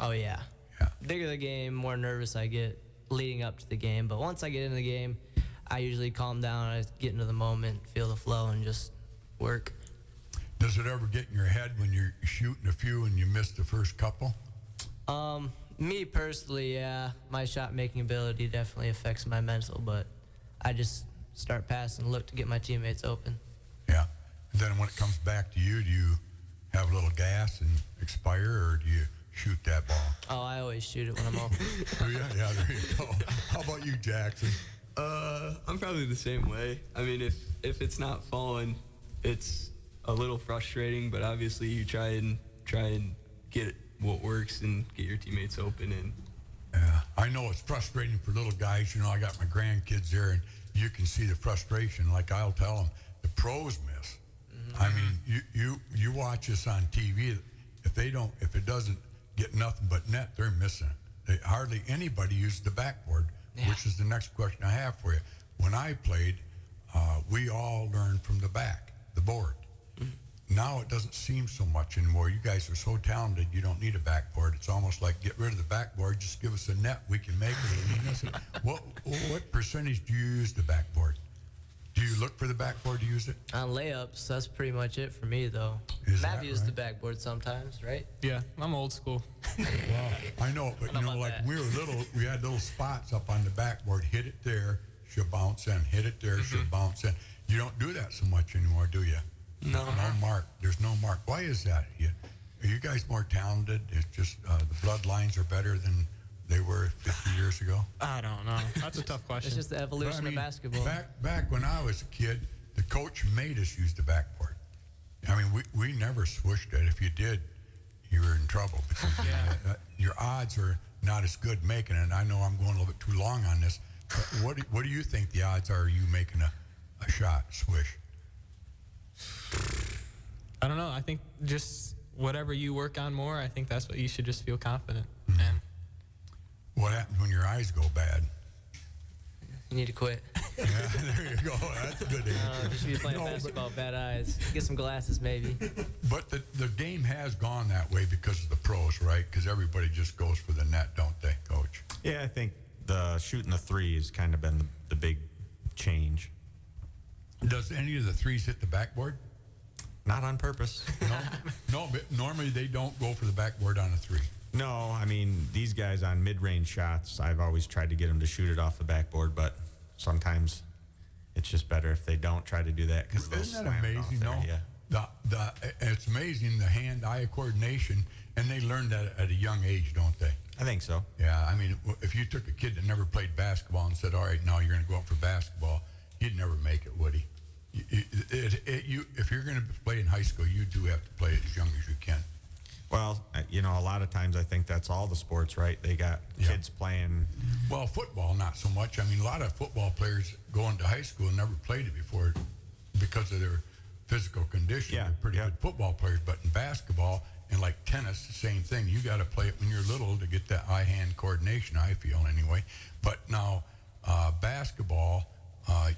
Oh yeah. Yeah. Bigger the game, more nervous I get leading up to the game. But once I get into the game, I usually calm down. I get into the moment, feel the flow, and just work. Does it ever get in your head when you're shooting a few and you miss the first couple? Me personally, yeah, my shot making ability definitely affects my mental, but I just start passing, look to get my teammates open. Yeah. And then when it comes back to you, do you have a little gas and expire, or do you shoot that ball? Oh, I always shoot it when I'm open. Oh, yeah, there you go. How about you, Jackson? I'm probably the same way. I mean, if it's not falling, it's a little frustrating, but obviously you try and get what works and get your teammates open. And Yeah, I know it's frustrating for little guys. I got my grandkids there, and you can see the frustration. Like I'll tell them, the pros miss. I mean, you watch this on TV. If it doesn't get nothing but net, they're missing it. Hardly anybody uses the backboard, which is the next question I have for you. When I played, we all learned from the board. Now it doesn't seem so much anymore. You guys are so talented, you don't need a backboard. It's almost like get rid of the backboard, just give us a net, we can make it. What percentage do you use the backboard? Do you look for the backboard to use it? On layups, that's pretty much it for me, though. Is Matt that uses right? the backboard sometimes, right? Yeah, I'm old school. I know, but about like that? when we were little, we had little spots up on the backboard. Hit it there, she'll bounce in. Hit it there, she'll bounce in. You don't do that so much anymore, do you? No. No mark. There's no mark. Why is that? Are you guys more talented? It's just the bloodlines are better than they were 50 years ago? I don't know. That's a tough question. It's just the But, evolution of basketball. Back when I was a kid, the coach made us use the backboard. I mean, we never swooshed it. If you did, you were in trouble because your odds are not as good making it. I know I'm going a little bit too long on this, but what do you think the odds are of you making a shot, swish? I don't know. I think just whatever you work on more, I think that's what you should just feel confident. And What happens when your eyes go bad? You need to quit. Yeah, there you go. That's a good answer. Just be playing No, but- basketball, bad eyes. Get some glasses, maybe. But the game has gone that way because of the pros, right? Because everybody just goes for the net, don't they, Coach? Yeah, I think the shooting the three has kind of been the big change. Does any of the threes hit the backboard? Not on purpose. No, but normally they don't go for the backboard on a three. No, I mean, these guys on mid-range shots, I've always tried to get them to shoot it off the backboard, but sometimes it's just better if they don't try to do that because they'll Isn't that slam it off amazing, there. though? Yeah. It's amazing the hand-eye coordination, and they learn that at a young age, don't they? I think so. Yeah, I mean, if you took a kid that never played basketball and said, all right, now you're going to go out for basketball, he'd never make it, would he? If you're going to play in high school, you do have to play as young as you can. Well, a lot of times I think that's all the sports, right? They got kids playing. Well, football, not so much. I mean, a lot of football players go into high school and never played it before because of their physical condition. Yeah, They're pretty yeah. good football players. But in basketball, and like tennis, the same thing. You got to play it when you're little to get that eye-hand coordination, I feel anyway. But now, basketball, are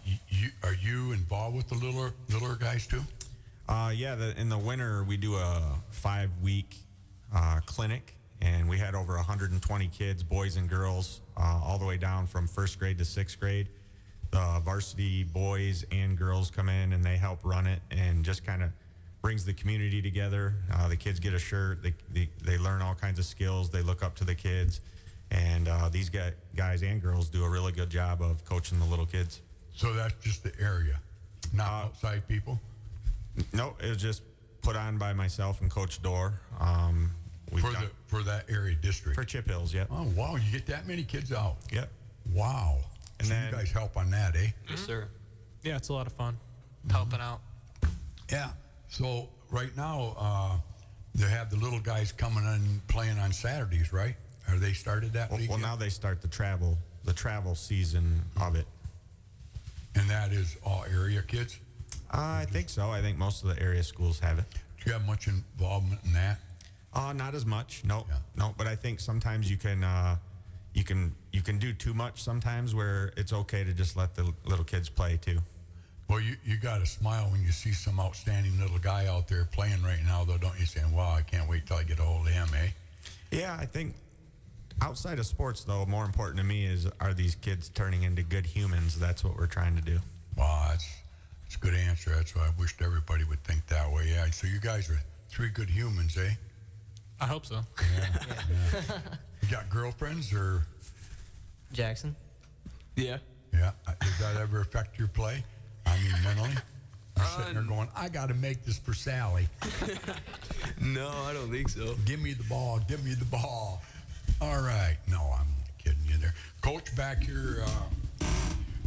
you involved with the littler guys too? In the winter, we do a 5-week clinic, and we had over 120 kids, boys and girls, all the way down from 1st grade to 6th grade. The varsity boys and girls come in, and they help run it, and just kind of brings the community together. The kids get a shirt. They learn all kinds of skills. They look up to the kids, and these guys and girls do a really good job of coaching the little kids. So that's just the area, not outside people? No, it was just put on by myself and Coach Dorr. For that area district? For Chip Hills, yep. Oh, wow, you get that many kids out? Yep. Wow. And so then, you guys help on that, eh? Yes, sir. Yeah, it's a lot of fun helping out. Yeah. So right now, they have the little guys coming in playing on Saturdays, right? Are they started that week? Well, now they start the travel season of it. And that is all area kids? I think so. I think most of the area schools have it. Do you have much involvement in that? Not as much. No. But I think sometimes you can do too much sometimes, where it's okay to just let the little kids play too. Well, you got to smile when you see some outstanding little guy out there playing right now, though, don't you? Saying, "Wow, I can't wait till I get a hold of him," eh? Yeah, I think outside of sports, though, more important to me are these kids turning into good humans? That's what we're trying to do. Wow, that's a good answer. That's why I wished everybody would think that way. Yeah. So you guys are 3 good humans, eh? I hope so. Yeah. You got girlfriends or? Jackson? Yeah. Yeah. Does that ever affect your play? I mean, mentally? You're sitting there going, I got to make this for Sally. No, I don't think so. Give me the ball. Give me the ball. All right. No, I'm kidding you there. Coach, back here,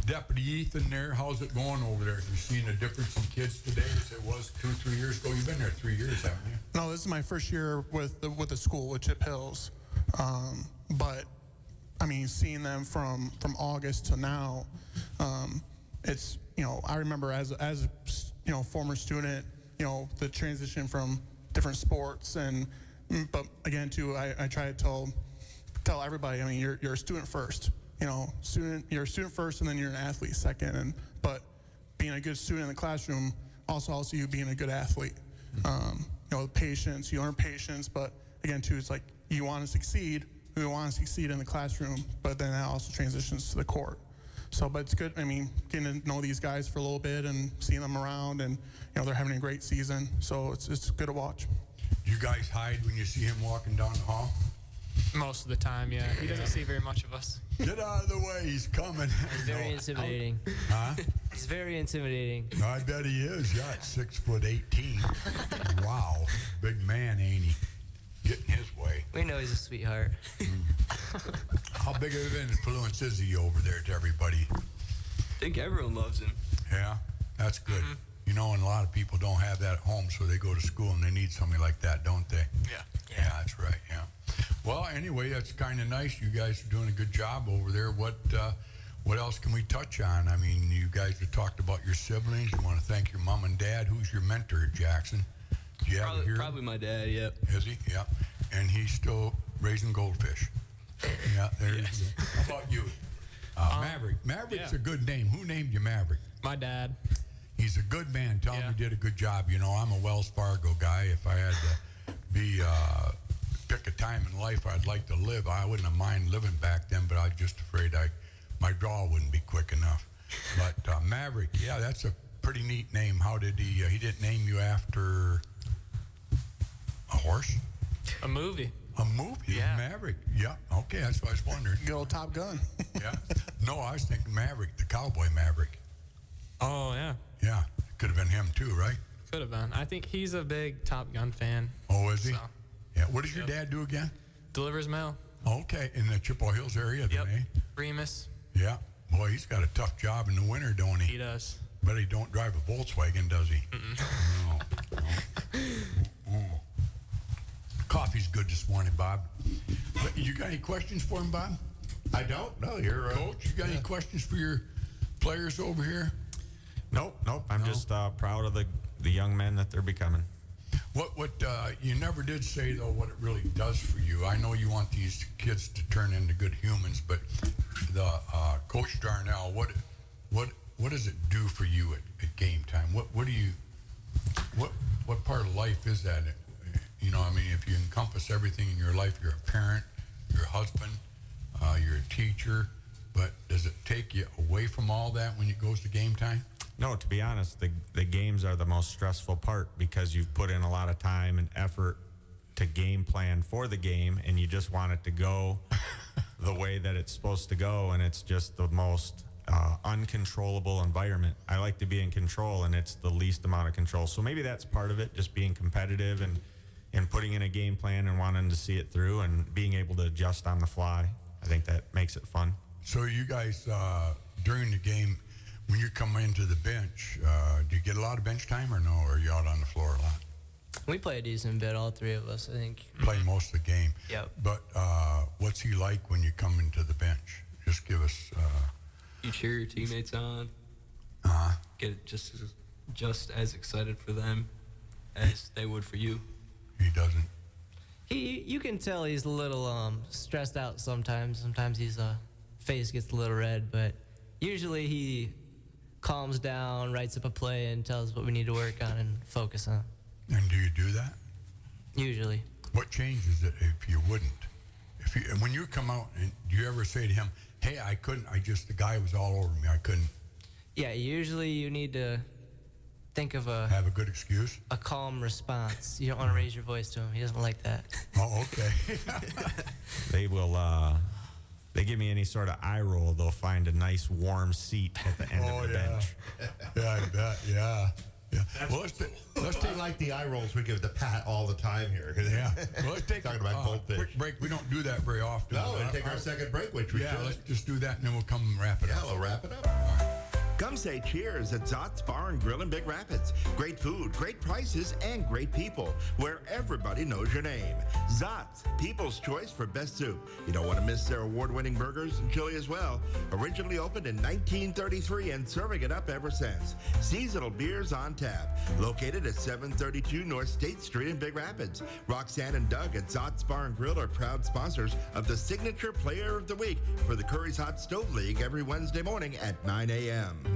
Deputy Ethan there, how's it going over there? Have you seen a difference in kids today as it was 2-3 years ago? You've been there 3 years, haven't you? No, this is my first year with the school, with Chip Hills. But, I mean, seeing them from August to now, it's, I remember as a former student, the transition from different sports, but again, too, I try to tell everybody, I mean, you're a student first. You're a student first, and then you're an athlete second. But being a good student in the classroom also you being a good athlete. Patience, you learn patience, but again, too, it's like you want to succeed. We want to succeed in the classroom, but then that also transitions to the court. So, but it's good. I mean, getting to know these guys for a little bit and seeing them around, and they're having a great season. So it's good to watch. You guys hide when you see him walking down the hall? Most of the time, yeah. He doesn't see very much of us. Get out of the way, he's coming. He's very intimidating. Huh? He's very intimidating. I bet he is. Yeah, 6'18". Wow. Big man, ain't he? Getting his way. We know he's a sweetheart. How big of an influence is he over there to everybody? I think everyone loves him. Yeah, that's good. And a lot of people don't have that at home, so they go to school and they need somebody like that, don't they? Yeah, that's right, yeah. Well, anyway, that's kind of nice. You guys are doing a good job over there. What else can we touch on? I mean, you guys have talked about your siblings. You want to thank your mom and dad. Who's your mentor, Jackson? Do you have it here? Probably my dad, yep. Is he? Yeah. And he's still raising goldfish. Yeah, there you go. How about you? Maverick. Maverick's a good name. Who named you Maverick? My dad. He's a good man. Tell him he did a good job. I'm a Wells Fargo guy. If I had to be pick a time in life I'd like to live, I wouldn't have mind living back then, but I was just afraid my draw wouldn't be quick enough. But Maverick, yeah, that's a pretty neat name. How did he didn't name you after a horse? A movie. A movie? Yeah. Maverick. Yeah. Okay, that's what I was wondering. Good old Top Gun. Yeah. No, I was thinking Maverick, the cowboy Maverick. Oh, yeah. Yeah. Could have been him too, right? Could have been. I think he's a big Top Gun fan. Oh, is he? So. Yeah. What does your dad do again? Delivers mail. Okay. In the Chippewa Hills area, then, eh? Remus. Yeah. Boy, he's got a tough job in the winter, don't he? He does. But he don't drive a Volkswagen, does he? No. Coffee's good this morning, Bob. You got any questions for him, Bob? I don't. No, you're Coach, you got any questions for your players over here? Nope. I'm just proud of the young men that they're becoming. What you never did say though what it really does for you. I know you want these kids to turn into good humans, but the Coach Darnell, what does it do for you at game time? What part of life is that? You know, I mean, if you encompass everything in your life, you're a parent, you're a husband, you're a teacher, but does it take you away from all that when it goes to game time? No, to be honest, the games are the most stressful part because you've put in a lot of time and effort to game plan for the game, and you just want it to go the way that it's supposed to go, and it's just the most uncontrollable environment. I like to be in control, and it's the least amount of control. So maybe that's part of it, just being competitive and putting in a game plan and wanting to see it through and being able to adjust on the fly. I think that makes it fun. So you guys, during the game, when you come into the bench, do you get a lot of bench time or no? Or are you out on the floor a lot? We play a decent bit, all three of us, I think. Play most of the game. Yep. But what's he like when you come into the bench? Just give us... You cheer your teammates on. Get just as excited for them as they would for you. He doesn't. You can tell he's a little stressed out sometimes. Sometimes his face gets a little red, but usually he calms down, writes up a play, and tells us what we need to work on and focus on. And do you do that? Usually. What changes it if you wouldn't? When you come out, do you ever say to him, hey, I couldn't, the guy was all over me, I couldn't? Yeah, usually you need to think of have a good excuse? A calm response. You don't want to raise your voice to him. He doesn't like that. Oh, okay. They will, they give me any sort of eye roll, they'll find a nice warm seat at the end of the bench. Yeah, I bet, yeah. Well, let's take like the eye rolls we give the Pat all the time here. Yeah. Well, let's take talking about goldfish. Quick break. We don't do that very often. No, and take our second break, which we should. Let's just do that, and then we'll come and wrap it up. Yeah, we'll wrap it up. Come say cheers at Zott's Bar and Grill in Big Rapids. Great food, great prices, and great people, where everybody knows your name. Zott's, people's choice for best soup. You don't want to miss their award-winning burgers and chili as well. Originally opened in 1933 and serving it up ever since. Seasonal beers on tap. Located at 732 North State Street in Big Rapids. Roxanne and Doug at Zott's Bar and Grill are proud sponsors of the Signature Player of the Week for the Curries Hot Stove League every Wednesday morning at 9 a.m.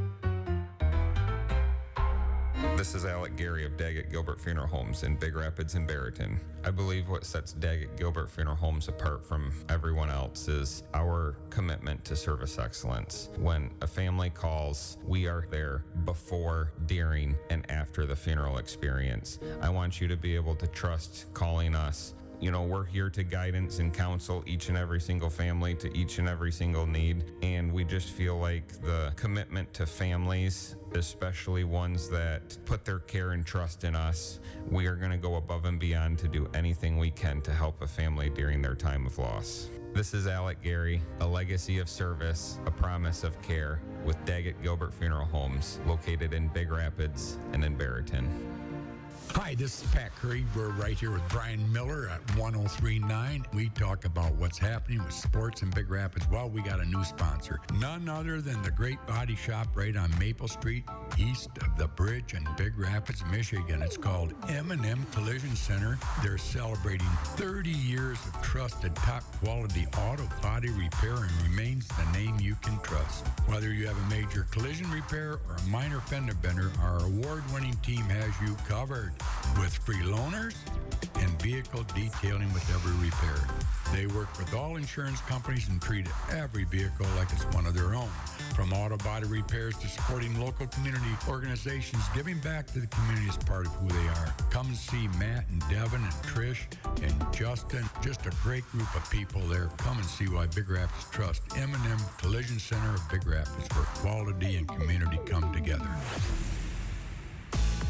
This is Alec Gary of Daggett Gilbert Funeral Homes in Big Rapids and Barrington. I believe what sets Daggett Gilbert Funeral Homes apart from everyone else is our commitment to service excellence. When a family calls, we are there before, during, and after the funeral experience. I want you to be able to trust calling us. You know, we're here to guidance and counsel each and every single family to each and every single need. And we just feel like the commitment to families, especially ones that put their care and trust in us, we are going to go above and beyond to do anything we can to help a family during their time of loss. This is Alec Gary, a legacy of service, a promise of care, with Daggett Gilbert Funeral Homes, located in Big Rapids and in Barrington. Hi, this is Pat Curry. We're right here with Brian Miller at 103.9. We talk about what's happening with sports in Big Rapids. Well, we got a new sponsor. None other than the Great Body Shop right on Maple Street, east of the bridge in Big Rapids, Michigan. It's called M&M Collision Center. They're celebrating 30 years of trusted, top-quality auto body repair and remains the name you can trust. Whether you have a major collision repair or a minor fender bender, our award-winning team has you covered. With free loaners and vehicle detailing with every repair. They work with all insurance companies and treat every vehicle like it's one of their own. From auto body repairs to supporting local community organizations, giving back to the community is part of who they are. Come and see Matt and Devin and Trish and Justin. Just a great group of people there. Come and see why Big Rapids trust M&M Collision Center of Big Rapids, where quality and community come together.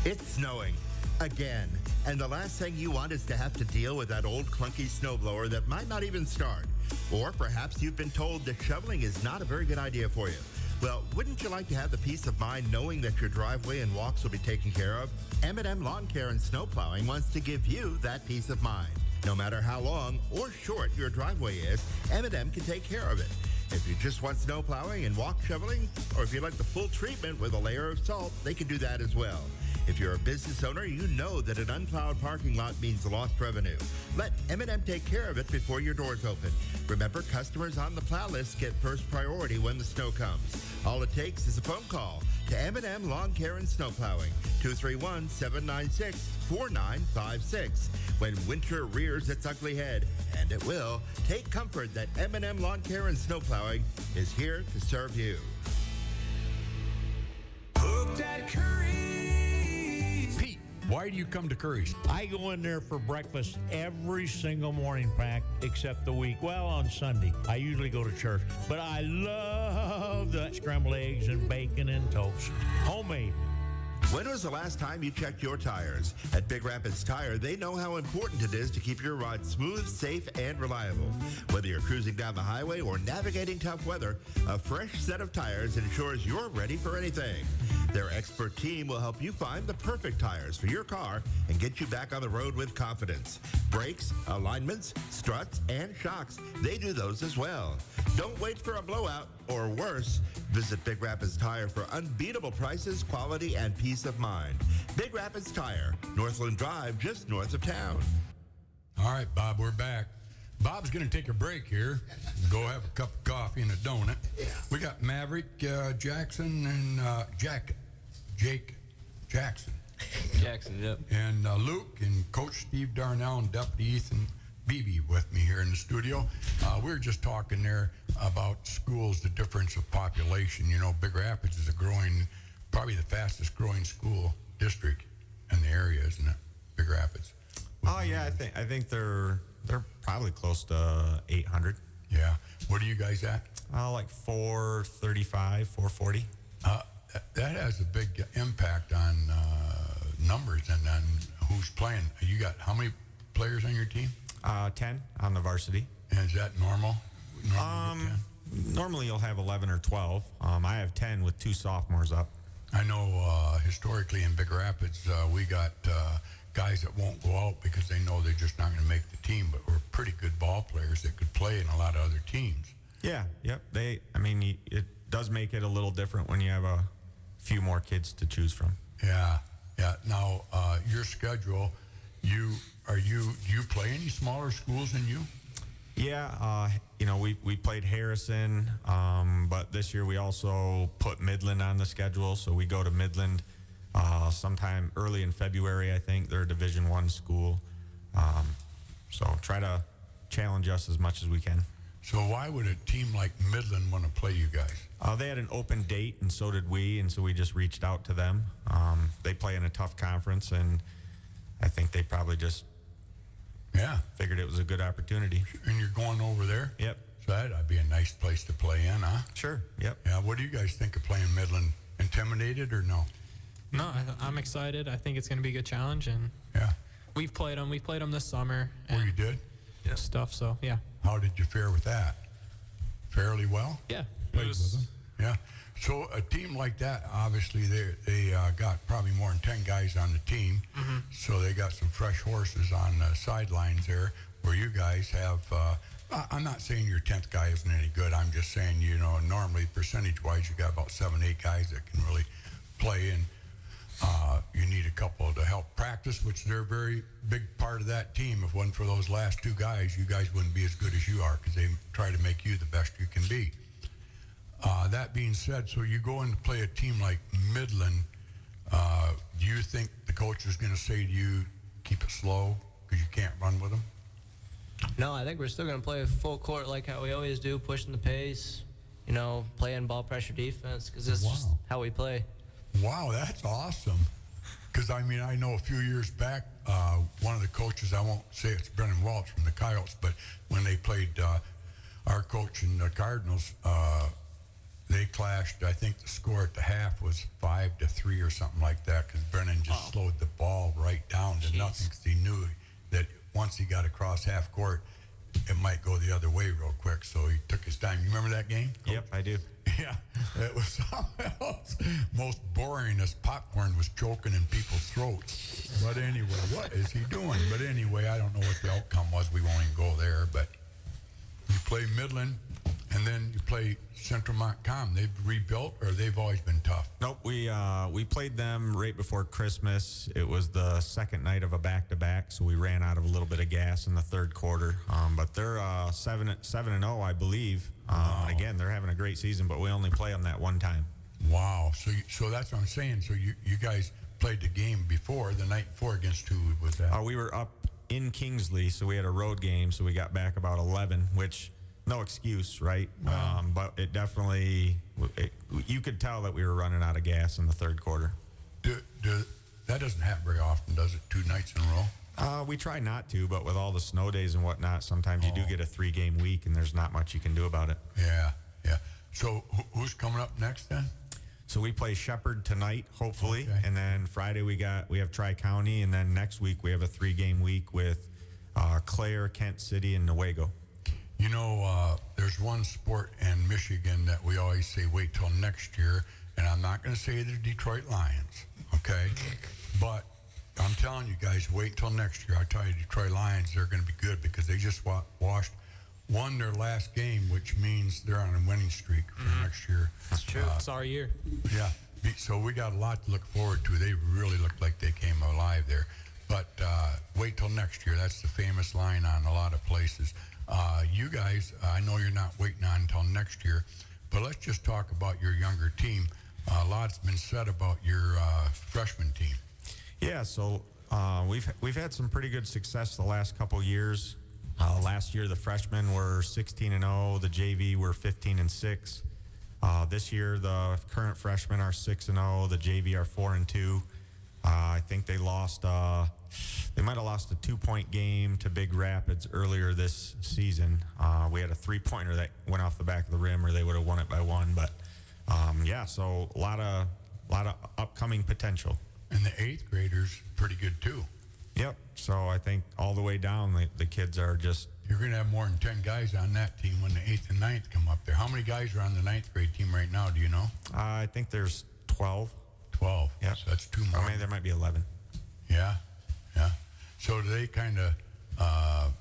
It's snowing. Again. And the last thing you want is to have to deal with that old clunky snowblower that might not even start. Or perhaps you've been told that shoveling is not a very good idea for you. Well, wouldn't you like to have the peace of mind knowing that your driveway and walks will be taken care of? M&M Lawn Care and Snow Plowing wants to give you that peace of mind. No matter how long or short your driveway is, M&M can take care of it. If you just want snow plowing and walk shoveling, or if you like the full treatment with a layer of salt, they can do that as well. If you're a business owner, you know that an unplowed parking lot means lost revenue. Let M&M take care of it before your doors open. Remember, customers on the plow list get first priority when the snow comes. All it takes is a phone call to M&M Lawn Care and Snow Plowing, 231-796-4956. When winter rears its ugly head, and it will, take comfort that M&M Lawn Care and Snow Plowing is here to serve you. Hooked at Curries. Pete, why do you come to Curries? I go in there for breakfast every single morning, Pack, except the week. Well, on Sunday. I usually go to church. But I love the scrambled eggs and bacon and toast. Homemade. When was the last time you checked your tires? At Big Rapids Tire, they know how important it is to keep your ride smooth, safe, and reliable. Whether you're cruising down the highway or navigating tough weather, a fresh set of tires ensures you're ready for anything. Their expert team will help you find the perfect tires for your car and get you back on the road with confidence. Brakes, alignments, struts, and shocks, they do those as well. Don't wait for a blowout, or worse, visit Big Rapids Tire for unbeatable prices, quality, and peace of mind. Big Rapids Tire, Northland Drive, just north of town. All right, Bob, we're back. Bob's going to take a break here. Go have a cup of coffee and a donut. We got Maverick Jackson and Jake Jackson. Jackson, yep. And Luke and Coach Steve Darnell and Deputy Ethan Beebe with me here in the studio. We were just talking there about schools, the difference of population. You know, Big Rapids is probably the fastest growing school district in the area, isn't it? Big Rapids. Oh yeah, I think they're probably close to 800. Yeah. What are you guys at? Like 435, 440. That has a big impact on numbers and on who's playing. You got how many players on your team? 10 on the varsity. And is that normal? Normally you'll have 11 or 12. I have 10 with 2 sophomores up. I know historically in Big Rapids, we got guys that won't go out because they know they're just not going to make the team, but we're pretty good ball players that could play in a lot of other teams. Yeah, yep. It does make it a little different when you have a few more kids to choose from. Yeah. Now, your schedule, do you play any smaller schools than you? Yeah, we played Harrison, but this year we also put Midland on the schedule, so we go to Midland sometime early in February, I think. They're a Division I school, so try to challenge us as much as we can. So why would a team like Midland want to play you guys? They had an open date, and so did we, and so we just reached out to them. They play in a tough conference, and I think they probably just figured it was a good opportunity. And you're going over there? Yep. So that'd be a nice place to play in, huh? Sure, yep. Yeah, what do you guys think of playing Midland? Intimidated or no? No, I'm excited. I think it's going to be a good challenge, and we've played them. We played them this summer. Oh, you did? Yeah. Stuff. So yeah. How did you fare with that? Fairly well? Yeah. Played with them? Yeah. So a team like that, obviously they got probably more than 10 guys on the team. Mm-hmm. So they got some fresh horses on the sidelines there, where you guys have. I'm not saying your 10th guy isn't any good. I'm just saying, normally percentage-wise, you got about 7-8 guys that can really play, and you need a couple to help practice, which they're a very big part of that team. If it wasn't for those last 2 guys, you guys wouldn't be as good as you are, because they try to make you the best you can be. That being said, so you go in to play a team like Midland, do you think the coach is going to say to you, keep it slow because you can't run with them? No, I think we're still going to play full court like how we always do, pushing the pace, playing ball pressure defense, because it's just how we play. Wow, that's awesome. Because, I know a few years back, one of the coaches, I won't say it's Brennan Walsh from the Coyotes, but when they played our coach and the Cardinals, they clashed. I think the score at the half was 5-3 or something like that, because Brennan just slowed the ball right down to nothing, because he knew that once he got across half court, it might go the other way real quick. So he took his time. You remember that game, Coach? Yep, I do. Yeah, it was something else. Most boring as popcorn was choking in people's throats. But anyway, what is he doing? But anyway, I don't know what the outcome was. We won't even go there. But you play Midland, And then you play Central Montcalm. They've rebuilt, or they've always been tough? Nope, we played them right before Christmas. It was the second night of a back-to-back, so we ran out of a little bit of gas in the third quarter. But they're 7-0, I believe. Again, they're having a great season, but we only play them that one time. Wow. So that's what I'm saying. So you guys played the game before, the night before, against who was that? We were up in Kingsley, so we had a road game, so we got back about 11, which... no excuse, right? But it definitely, you could tell that we were running out of gas in the third quarter. That doesn't happen very often, does it? 2 nights in a row? We try not to, but with all the snow days and whatnot, sometimes you do get a 3-game week, and there's not much you can do about it. Yeah. So who's coming up next then? So we play Shepherd tonight, hopefully, and then Friday we have Tri-County, and then next week we have a 3-game week with Clare, Kent City, and Newaygo. You know, there's one sport in Michigan that we always say wait till next year, and I'm not going to say the Detroit Lions, okay? But I'm telling you guys, wait till next year. I tell you, Detroit Lions, they're going to be good because they just won their last game, which means they're on a winning streak for next year. That's true. It's our year. Yeah. So we got a lot to look forward to. They really look like they came alive there. But wait till next year. That's the famous line on a lot of places. You guys, I know you're not waiting on until next year, but let's just talk about your younger team. A lot's been said about your freshman team. Yeah, so we've had some pretty good success the last couple years. Last year, the freshmen were 16-0. The JV were 15-6. This year, the current freshmen are 6-0. The JV are 4-2. I think they lost. They might have lost a 2-point game to Big Rapids earlier this season. We had a 3-pointer that went off the back of the rim, or they would have won it by 1. But so a lot of upcoming potential. And the 8th graders pretty good too. Yep. So I think all the way down, the kids are just. You're going to have more than 10 guys on that team when the 8th and 9th come up there. How many guys are on the 9th grade team right now? Do you know? I think there's 12. 12. Yeah. So that's 2 more. Or maybe there might be 11. Yeah. So do they kind of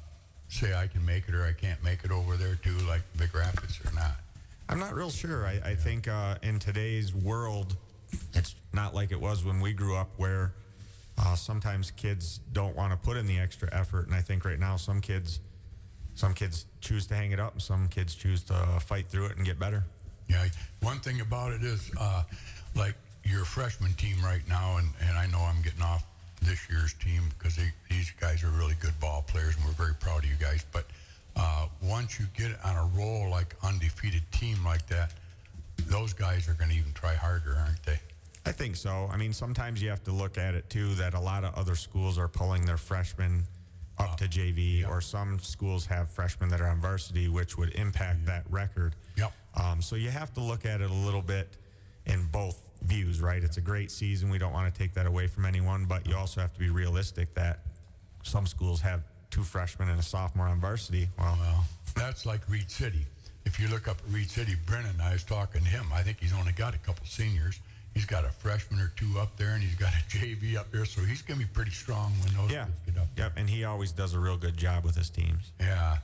say I can make it or I can't make it over there too, like Big Rapids, or not? I'm not real sure. I think in today's world, it's not like it was when we grew up, where sometimes kids don't want to put in the extra effort. And I think right now some kids choose to hang it up, and some kids choose to fight through it and get better. Yeah. One thing about it is, like your freshman team right now, and I know I'm getting off this year's team because these guys are really good ball players, and we're very proud of you guys. But once you get on a roll like undefeated team like that, those guys are going to even try harder, aren't they? I think so. I mean, sometimes you have to look at it too, that a lot of other schools are pulling their freshmen up to JV, or some schools have freshmen that are on varsity, which would impact that record. Yep. So you have to look at it a little bit in both views, right? It's a great season. We don't want to take that away from anyone, but you also have to be realistic that some schools have 2 freshmen and a sophomore on varsity. Well, that's like Reed City. If you look up at Reed City, Brennan, I was talking to him. I think he's only got a couple seniors. He's got a freshman or 2 up there, and he's got a JV up there, so he's going to be pretty strong when those kids get up there. Yep, and he always does a real good job with his teams. Yeah.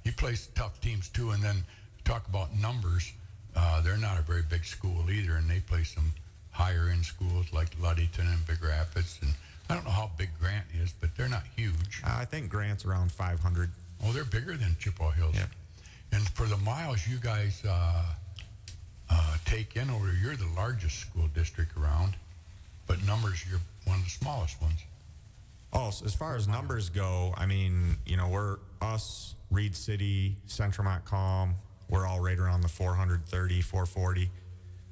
He plays tough teams, too, and then talk about numbers. They're not a very big school either, and they play some higher-end schools like Ludington and Big Rapids. And I don't know how big Grant is, but they're not huge. I think Grant's around 500. Oh, they're bigger than Chippewa Hills. Yeah. And for the miles you guys take in over there, you're the largest school district around, but numbers, you're one of the smallest ones. Oh, so as far as numbers go, I mean, we're us, Reed City, Central Montcalm, we're all right around the 430, 440.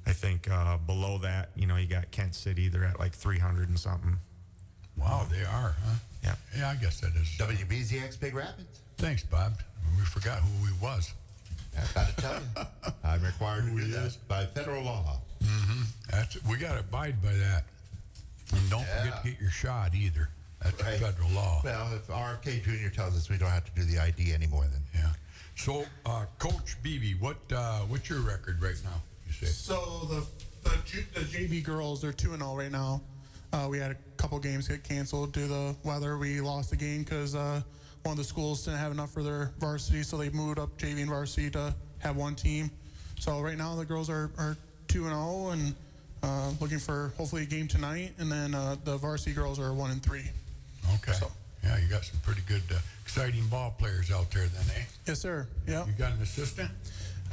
I think below that, you got Kent City, they're at like 300 and something. Wow, they are, huh? Yeah. Yeah, I guess that is. WBZX Big Rapids. Thanks, Bob. We forgot who he was. I've got to tell you, I'm required to do that by federal law. Mm-hmm. We got to abide by that. And don't forget to get your shot either. That's federal law. Well, if RFK Jr. tells us we don't have to do the ID anymore, then. Yeah. So, Coach Beebe, what's your record right now, you say? So the JV girls, they're 2-0 right now. We had a couple games get canceled due to the weather. We lost the game because one of the schools didn't have enough for their varsity, so they moved up JV and varsity to have one team. So right now the girls are 2-0 and looking for hopefully a game tonight, and then the varsity girls are 1-3. Okay. So. Yeah, you got some pretty good, exciting ball players out there then, eh? Yes, sir. Yeah. You got an assistant?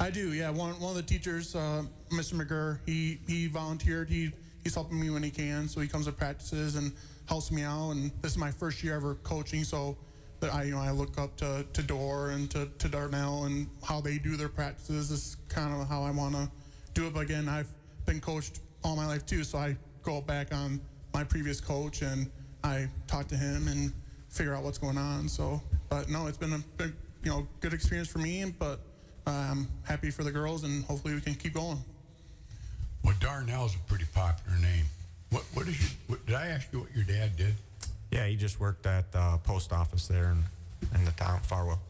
I do, yeah. One of the teachers, Mr. McGurr, he volunteered. He's helping me when he can, so he comes to practices and helps me out. And this is my first year ever coaching, so that I look up to Dor and to Darnell and how they do their practices is kind of how I want to do it. But again, I've been coached all my life too, so I go back on my previous coach and I talk to him and figure out what's going on. So, but no, it's been a good experience for me, but I'm happy for the girls, and hopefully we can keep going. Well, Darnell's a pretty popular name. Did I ask you what your dad did? Yeah, he just worked at the post office there in the town, Farwell.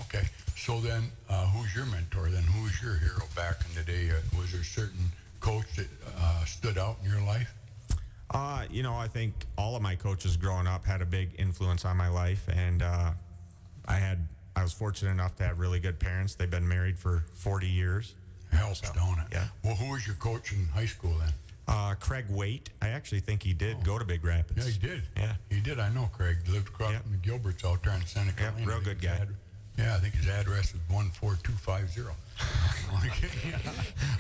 Okay. So then, who's your mentor then? Who was your hero back in the day? Was there a certain coach that stood out in your life? I think all of my coaches growing up had a big influence on my life, and I was fortunate enough to have really good parents. They've been married for 40 years. Helps, don't it? Yeah. Well, who was your coach in high school then? Craig Waite. I actually think he did go to Big Rapids. Yeah, he did. Yeah. He did. I know Craig. He lived across from the Gilberts out there in Santa Catalina. Yeah, real good guy. I think his address is 14250.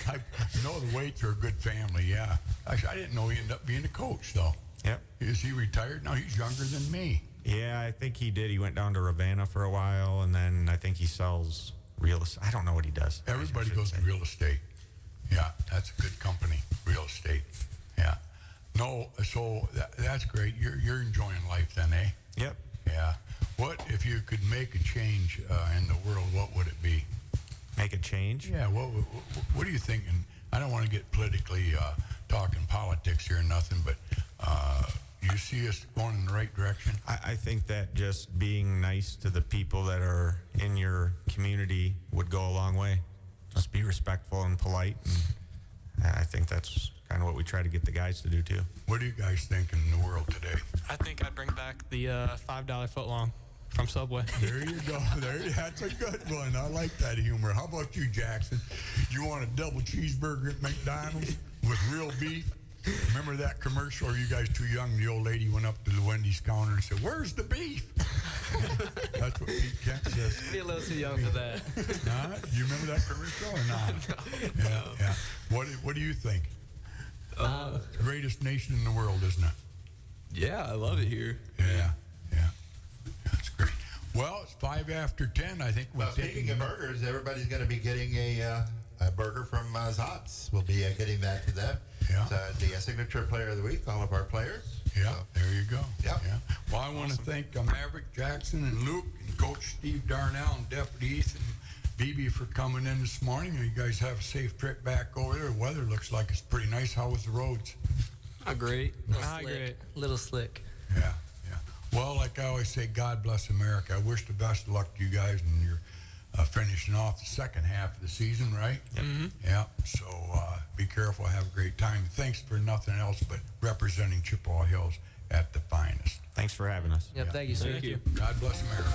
I know the Waites are a good family, yeah. Actually, I didn't know he ended up being a coach, though. Yep. Is he retired now? He's younger than me. Yeah, I think he did. He went down to Ravenna for a while, and then I think he sells real estate. I don't know what he does. Everybody goes to real estate. Yeah, that's a good company, real estate. Yeah. No, so that's great. You're enjoying life then, eh? Yep. Yeah. What if you could make a change in the world? What would it be? Make a change? Yeah. What are you thinking? I don't want to get politically talking politics here or nothing, but you see us going in the right direction? I think that just being nice to the people that are in your community would go a long way. Just be respectful and polite. And I think that's kind of what we try to get the guys to do too. What do you guys think in the world today? I think I'd bring back the $5 footlong from Subway. There you go. That's a good one. I like that humor. How about you, Jackson? You want a double cheeseburger at McDonald's with real beef? Remember that commercial? Or are you guys too young? The old lady went up to the Wendy's counter and said, "Where's the beef?" That's what Pete Kent says. Be a little too young for that. You remember that commercial or not? No. Yeah. What do you think? Greatest nation in the world, isn't it? Yeah, I love it here. Yeah. That's great. Well, it's 5 after 10. I think we're speaking of burgers, everybody's going to be getting a burger from Zotz. We'll be getting that to them. Yeah. The signature player of the week, all of our players. Yeah, there you go. Yep. Yeah. Well, I want to thank Maverick, Jackson, and Luke, and Coach Steve Darnell, and Deputy Ethan Beebe for coming in this morning. You guys have a safe trip back over there. The weather looks like it's pretty nice. How was the roads? Not great. Little slick. Yeah. Well, like I always say, God bless America. I wish the best of luck to you guys, and you're finishing off the second half of the season, right? Yep. Mm-hmm. Yeah. So be careful. Have a great time. Thanks for nothing else but representing Chippewa Hills at the finest. Thanks for having us. Yep, thank you, sir. Thank you. God bless America.